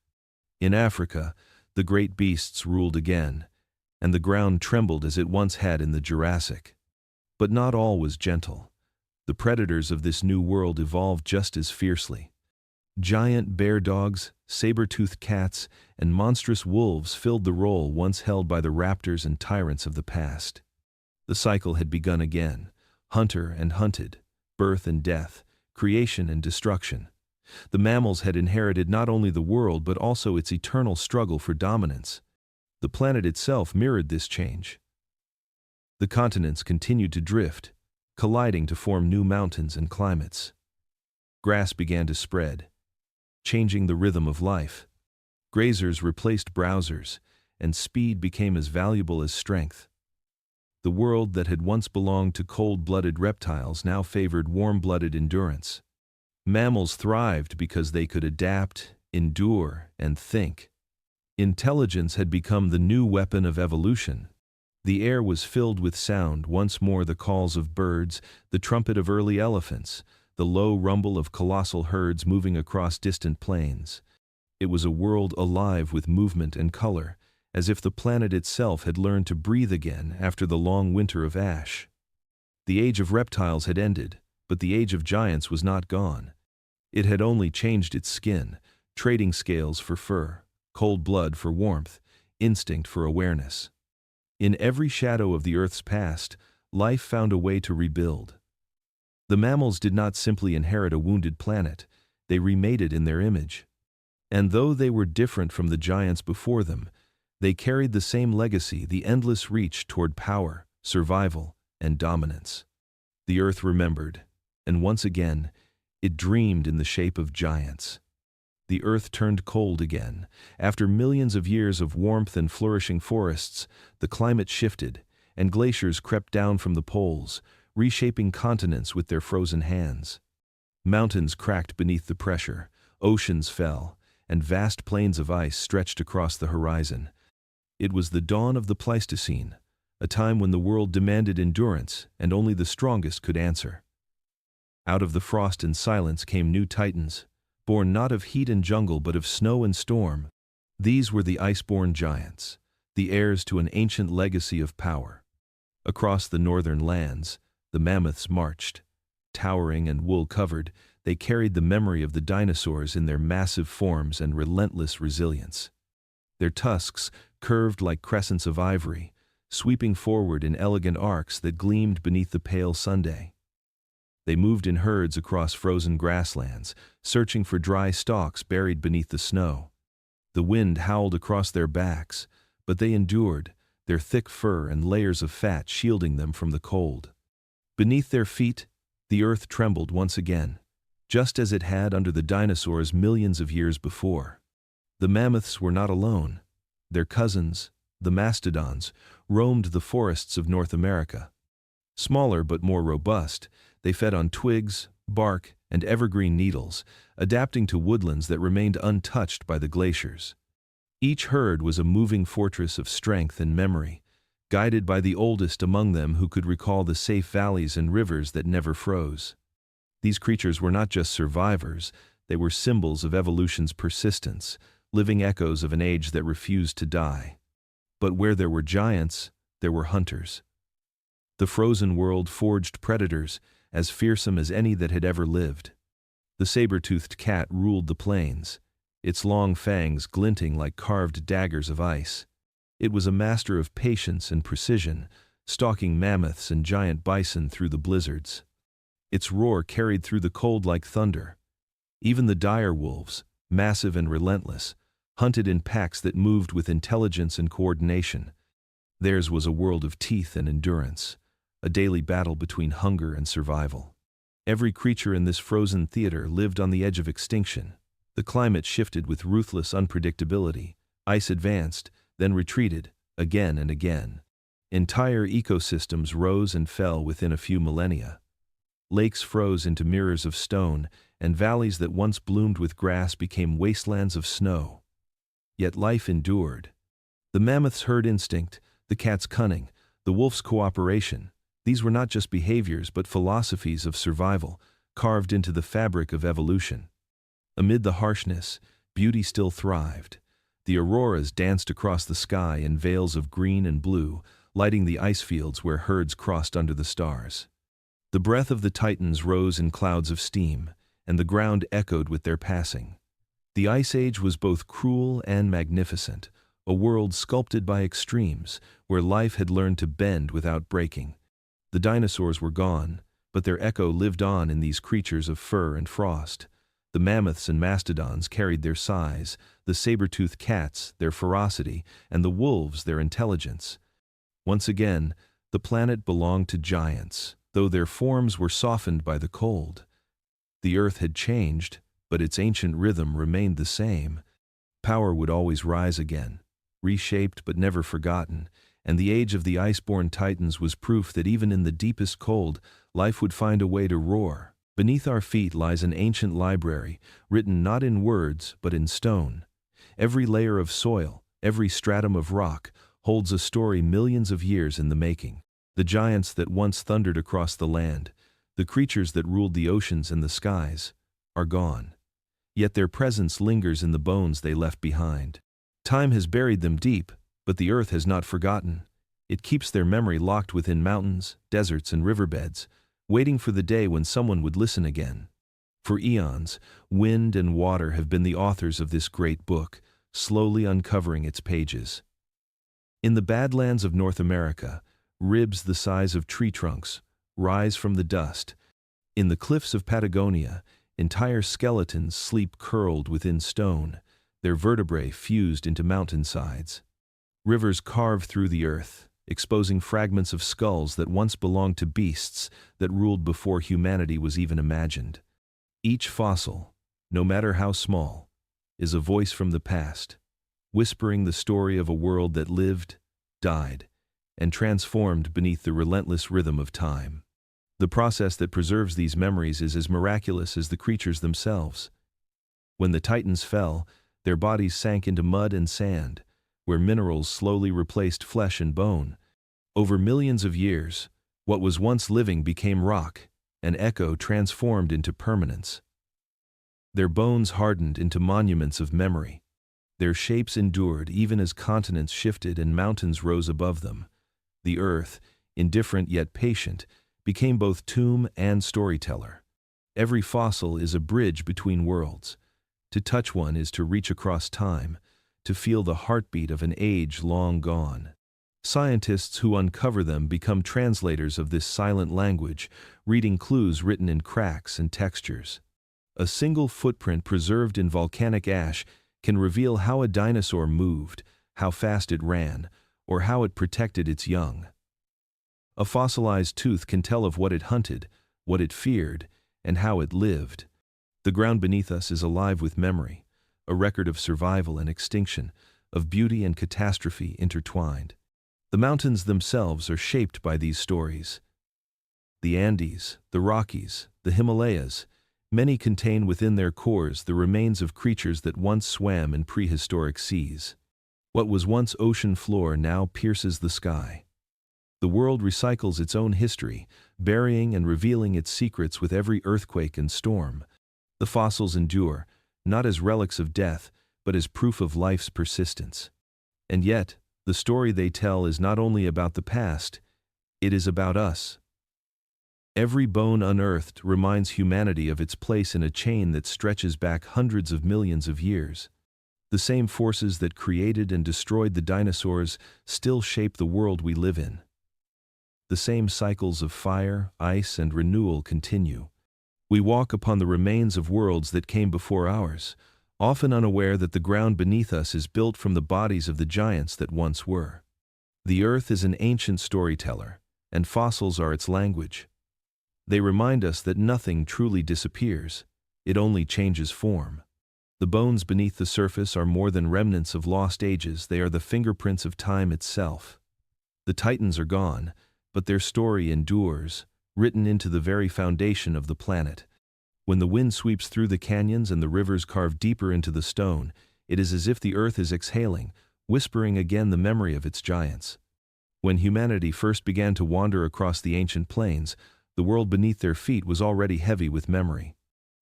In Africa, the great beasts ruled again, and the ground trembled as it once had in the Jurassic. But not all was gentle. The predators of this new world evolved just as fiercely. Giant bear dogs, saber-toothed cats, and monstrous wolves filled the role once held by the raptors and tyrants of the past. The cycle had begun again, hunter and hunted, birth and death, creation and destruction. The mammals had inherited not only the world but also its eternal struggle for dominance. The planet itself mirrored this change. The continents continued to drift, colliding to form new mountains and climates. Grass began to spread, changing the rhythm of life. Grazers replaced browsers, and speed became as valuable as strength. The world that had once belonged to cold-blooded reptiles now favored warm-blooded endurance. Mammals thrived because they could adapt, endure, and think. Intelligence had become the new weapon of evolution. The air was filled with sound, once more the calls of birds, the trumpet of early elephants, the low rumble of colossal herds moving across distant plains. It was a world alive with movement and color, as if the planet itself had learned to breathe again after the long winter of ash. The age of reptiles had ended, but the age of giants was not gone. It had only changed its skin, trading scales for fur, cold blood for warmth, instinct for awareness. In every shadow of the Earth's past, life found a way to rebuild. The mammals did not simply inherit a wounded planet, they remade it in their image. And though they were different from the giants before them, they carried the same legacy, the endless reach toward power, survival, and dominance. The Earth remembered, and once again, it dreamed in the shape of giants. The Earth turned cold again. After millions of years of warmth and flourishing forests, the climate shifted, and glaciers crept down from the poles, reshaping continents with their frozen hands. Mountains cracked beneath the pressure, oceans fell, and vast plains of ice stretched across the horizon. It was the dawn of the Pleistocene, a time when the world demanded endurance and only the strongest could answer. Out of the frost and silence came new titans, born not of heat and jungle but of snow and storm. These were the iceborn giants, the heirs to an ancient legacy of power. Across the northern lands, the mammoths marched. Towering and wool-covered, they carried the memory of the dinosaurs in their massive forms and relentless resilience. Their tusks curved like crescents of ivory, sweeping forward in elegant arcs that gleamed beneath the pale sunday. They moved in herds across frozen grasslands, searching for dry stalks buried beneath the snow. The wind howled across their backs, but they endured, their thick fur and layers of fat shielding them from the cold. Beneath their feet, the earth trembled once again. just as it had under the dinosaurs millions of years before. The mammoths were not alone. Their cousins, the mastodons, roamed the forests of North America. Smaller but more robust, they fed on twigs, bark, and evergreen needles, adapting to woodlands that remained untouched by the glaciers. Each herd was a moving fortress of strength and memory, guided by the oldest among them who could recall the safe valleys and rivers that never froze. These creatures were not just survivors, they were symbols of evolution's persistence, living echoes of an age that refused to die. But where there were giants, there were hunters. The frozen world forged predators, as fearsome as any that had ever lived. The saber-toothed cat ruled the plains, its long fangs glinting like carved daggers of ice. It was a master of patience and precision, stalking mammoths and giant bison through the blizzards. Its roar carried through the cold like thunder. Even the dire wolves, massive and relentless, hunted in packs that moved with intelligence and coordination. Theirs was a world of teeth and endurance, a daily battle between hunger and survival. Every creature in this frozen theater lived on the edge of extinction. The climate shifted with ruthless unpredictability. Ice advanced, then retreated, again and again. Entire ecosystems rose and fell within a few millennia. Lakes froze into mirrors of stone, and valleys that once bloomed with grass became wastelands of snow. Yet life endured. The mammoth's herd instinct, the cat's cunning, the wolf's cooperation, these were not just behaviors but philosophies of survival, carved into the fabric of evolution. Amid the harshness, beauty still thrived. The auroras danced across the sky in veils of green and blue, lighting the ice fields where herds crossed under the stars. The breath of the titans rose in clouds of steam, and the ground echoed with their passing. The Ice Age was both cruel and magnificent, a world sculpted by extremes, where life had learned to bend without breaking. The dinosaurs were gone, but their echo lived on in these creatures of fur and frost. The mammoths and mastodons carried their size, the saber-toothed cats their ferocity, and the wolves their intelligence. Once again, the planet belonged to giants, though their forms were softened by the cold. The earth had changed, but its ancient rhythm remained the same. Power would always rise again, reshaped but never forgotten, and the age of the iceborne titans was proof that even in the deepest cold, life would find a way to roar. Beneath our feet lies an ancient library, written not in words but in stone. Every layer of soil, every stratum of rock, holds a story millions of years in the making. The giants that once thundered across the land, the creatures that ruled the oceans and the skies, are gone. Yet their presence lingers in the bones they left behind. Time has buried them deep, but the earth has not forgotten. It keeps their memory locked within mountains, deserts, and riverbeds, waiting for the day when someone would listen again. For eons, wind and water have been the authors of this great book, slowly uncovering its pages. In the Badlands of North America, ribs the size of tree trunks rise from the dust. In the cliffs of Patagonia, entire skeletons sleep curled within stone, their vertebrae fused into mountainsides. Rivers carve through the earth, exposing fragments of skulls that once belonged to beasts that ruled before humanity was even imagined. Each fossil, no matter how small, is a voice from the past, whispering the story of a world that lived, died, and transformed beneath the relentless rhythm of time. The process that preserves these memories is as miraculous as the creatures themselves. When the titans fell, their bodies sank into mud and sand, where minerals slowly replaced flesh and bone. Over millions of years, what was once living became rock, an echo transformed into permanence. Their bones hardened into monuments of memory. Their shapes endured even as continents shifted and mountains rose above them. The earth, indifferent yet patient, became both tomb and storyteller. Every fossil is a bridge between worlds. To touch one is to reach across time, to feel the heartbeat of an age long gone. Scientists who uncover them become translators of this silent language, reading clues written in cracks and textures. A single footprint preserved in volcanic ash can reveal how a dinosaur moved, how fast it ran, or how it protected its young. A fossilized tooth can tell of what it hunted, what it feared, and how it lived. The ground beneath us is alive with memory, a record of survival and extinction, of beauty and catastrophe intertwined. The mountains themselves are shaped by these stories. The Andes, the Rockies, the Himalayas, many contain within their cores the remains of creatures that once swam in prehistoric seas. What was once ocean floor now pierces the sky. The world recycles its own history, burying and revealing its secrets with every earthquake and storm. The fossils endure, not as relics of death, but as proof of life's persistence. And yet, the story they tell is not only about the past, it is about us. Every bone unearthed reminds humanity of its place in a chain that stretches back hundreds of millions of years. The same forces that created and destroyed the dinosaurs still shape the world we live in. The same cycles of fire, ice, and renewal continue. We walk upon the remains of worlds that came before ours, often unaware that the ground beneath us is built from the bodies of the giants that once were. The earth is an ancient storyteller, and fossils are its language. They remind us that nothing truly disappears, it only changes form. The bones beneath the surface are more than remnants of lost ages, they are the fingerprints of time itself. The titans are gone, but their story endures, written into the very foundation of the planet. When the wind sweeps through the canyons and the rivers carve deeper into the stone, it is as if the earth is exhaling, whispering again the memory of its giants. When humanity first began to wander across the ancient plains, the world beneath their feet was already heavy with memory.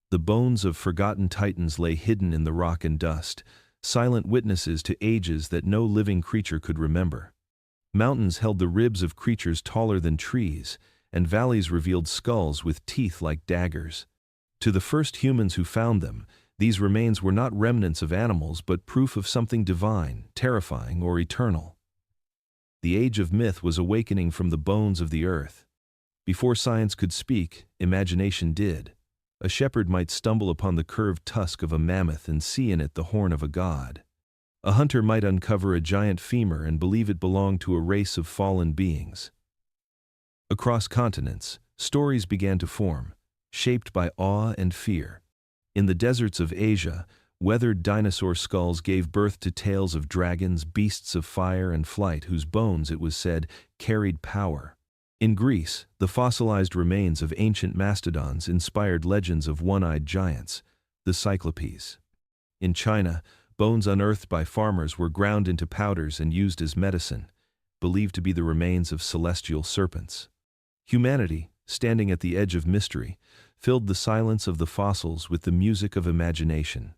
The bones of forgotten titans lay hidden in the rock and dust, silent witnesses to ages that no living creature could remember. Mountains held the ribs of creatures taller than trees, and valleys revealed skulls with teeth like daggers. To the first humans who found them, these remains were not remnants of animals but proof of something divine, terrifying, or eternal. The age of myth was awakening from the bones of the earth. Before science could speak, imagination did. A shepherd might stumble upon the curved tusk of a mammoth and see in it the horn of a god. A hunter might uncover a giant femur and believe it belonged to a race of fallen beings. Across continents, stories began to form, shaped by awe and fear. In the deserts of Asia, weathered dinosaur skulls gave birth to tales of dragons, beasts of fire and flight whose bones, it was said, carried power. In Greece, the fossilized remains of ancient mastodons inspired legends of one-eyed giants, the Cyclopes. In China, bones unearthed by farmers were ground into powders and used as medicine, believed to be the remains of celestial serpents. Humanity, standing at the edge of mystery, filled the silence of the fossils with the music of imagination.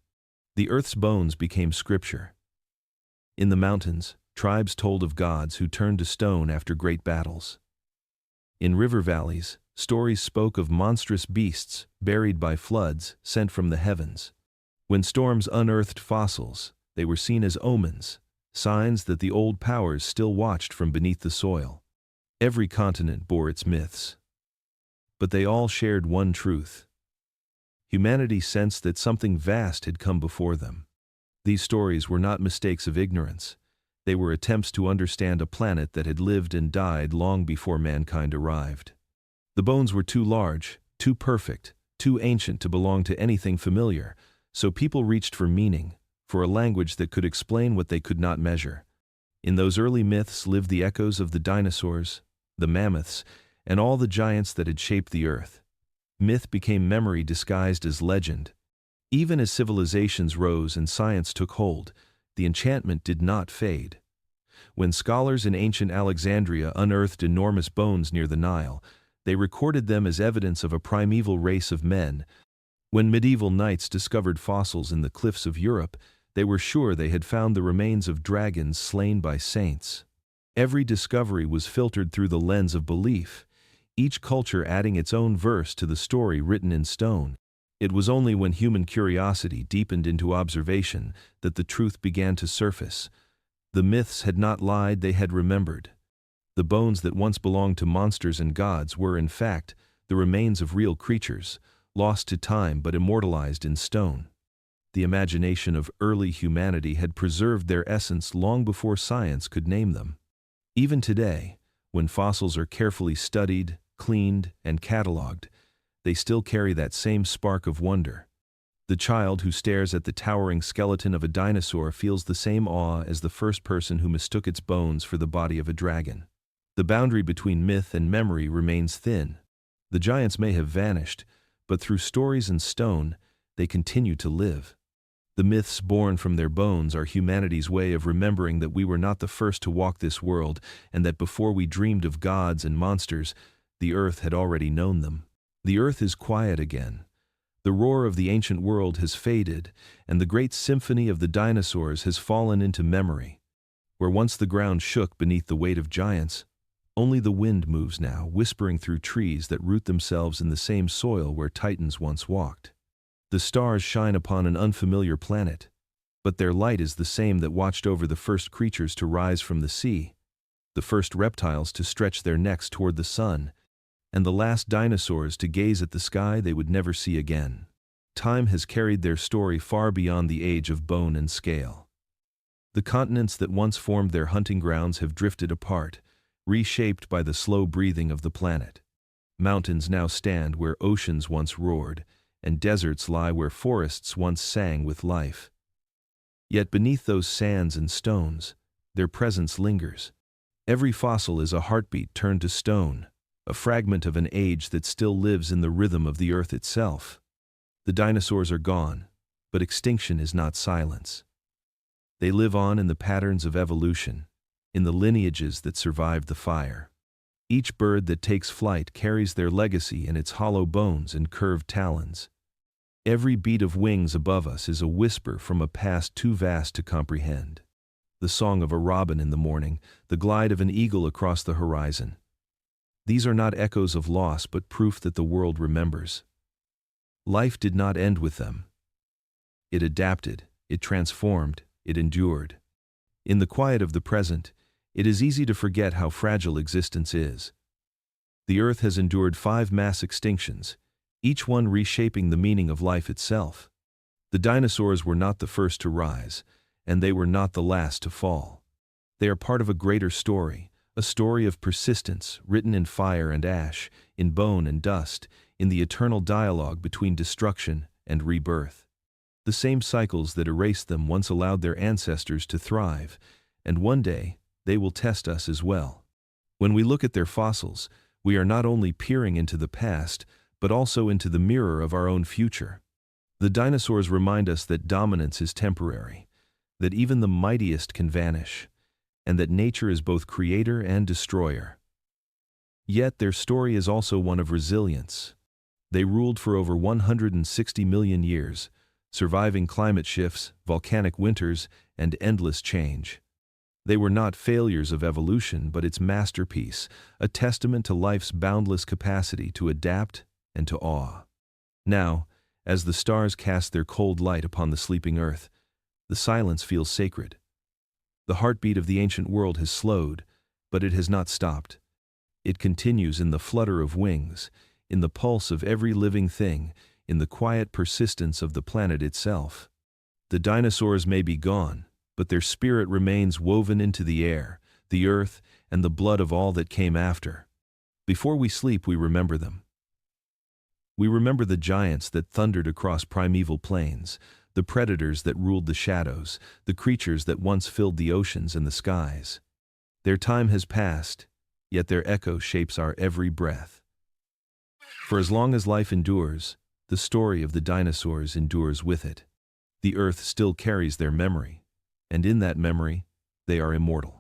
The earth's bones became scripture. In the mountains, tribes told of gods who turned to stone after great battles. In river valleys, stories spoke of monstrous beasts buried by floods sent from the heavens. When storms unearthed fossils, they were seen as omens, signs that the old powers still watched from beneath the soil. Every continent bore its myths. But they all shared one truth. Humanity sensed that something vast had come before them. These stories were not mistakes of ignorance. They were attempts to understand a planet that had lived and died long before mankind arrived. The bones were too large, too perfect, too ancient to belong to anything familiar, so people reached for meaning, for a language that could explain what they could not measure. In those early myths lived the echoes of the dinosaurs, the mammoths, and all the giants that had shaped the earth. Myth became memory disguised as legend. Even as civilizations rose and science took hold, the enchantment did not fade. When scholars in ancient Alexandria unearthed enormous bones near the Nile, they recorded them as evidence of a primeval race of men. When medieval knights discovered fossils in the cliffs of Europe, they were sure they had found the remains of dragons slain by saints. Every discovery was filtered through the lens of belief, each culture adding its own verse to the story written in stone. It was only when human curiosity deepened into observation that the truth began to surface. The myths had not lied, they had remembered. The bones that once belonged to monsters and gods were, in fact, the remains of real creatures, lost to time but immortalized in stone. The imagination of early humanity had preserved their essence long before science could name them. Even today, when fossils are carefully studied, cleaned, and catalogued, they still carry that same spark of wonder. The child who stares at the towering skeleton of a dinosaur feels the same awe as the first person who mistook its bones for the body of a dragon. The boundary between myth and memory remains thin. The giants may have vanished, but through stories and stone, they continue to live. The myths born from their bones are humanity's way of remembering that we were not the first to walk this world, and that before we dreamed of gods and monsters, the earth had already known them. The earth is quiet again. The roar of the ancient world has faded, and the great symphony of the dinosaurs has fallen into memory. Where once the ground shook beneath the weight of giants, only the wind moves now, whispering through trees that root themselves in the same soil where titans once walked. The stars shine upon an unfamiliar planet, but their light is the same that watched over the first creatures to rise from the sea, the first reptiles to stretch their necks toward the sun, and the last dinosaurs to gaze at the sky they would never see again. Time has carried their story far beyond the age of bone and scale. The continents that once formed their hunting grounds have drifted apart, reshaped by the slow breathing of the planet. Mountains now stand where oceans once roared, and deserts lie where forests once sang with life. Yet beneath those sands and stones, their presence lingers. Every fossil is a heartbeat turned to stone, a fragment of an age that still lives in the rhythm of the earth itself. The dinosaurs are gone, but extinction is not silence. They live on in the patterns of evolution, in the lineages that survived the fire. Each bird that takes flight carries their legacy in its hollow bones and curved talons. Every beat of wings above us is a whisper from a past too vast to comprehend. The song of a robin in the morning, the glide of an eagle across the horizon. These are not echoes of loss but proof that the world remembers. Life did not end with them. It adapted, it transformed, it endured. In the quiet of the present, it is easy to forget how fragile existence is. The earth has endured 5 mass extinctions, each one reshaping the meaning of life itself. The dinosaurs were not the first to rise, and they were not the last to fall. They are part of a greater story, a story of persistence written in fire and ash, in bone and dust, in the eternal dialogue between destruction and rebirth. The same cycles that erased them once allowed their ancestors to thrive, and one day, they will test us as well. When we look at their fossils, we are not only peering into the past, but also into the mirror of our own future. The dinosaurs remind us that dominance is temporary, that even the mightiest can vanish, and that nature is both creator and destroyer. Yet their story is also one of resilience. They ruled for over 160 million years, surviving climate shifts, volcanic winters, and endless change. They were not failures of evolution, but its masterpiece, a testament to life's boundless capacity to adapt and to awe. Now, as the stars cast their cold light upon the sleeping earth, the silence feels sacred. The heartbeat of the ancient world has slowed, but it has not stopped. It continues in the flutter of wings, in the pulse of every living thing, in the quiet persistence of the planet itself. The dinosaurs may be gone, but their spirit remains woven into the air, the earth, and the blood of all that came after. Before we sleep, we remember them. We remember the giants that thundered across primeval plains, the predators that ruled the shadows, the creatures that once filled the oceans and the skies. Their time has passed, yet their echo shapes our every breath. For as long as life endures, the story of the dinosaurs endures with it. The earth still carries their memory, and in that memory, they are immortal.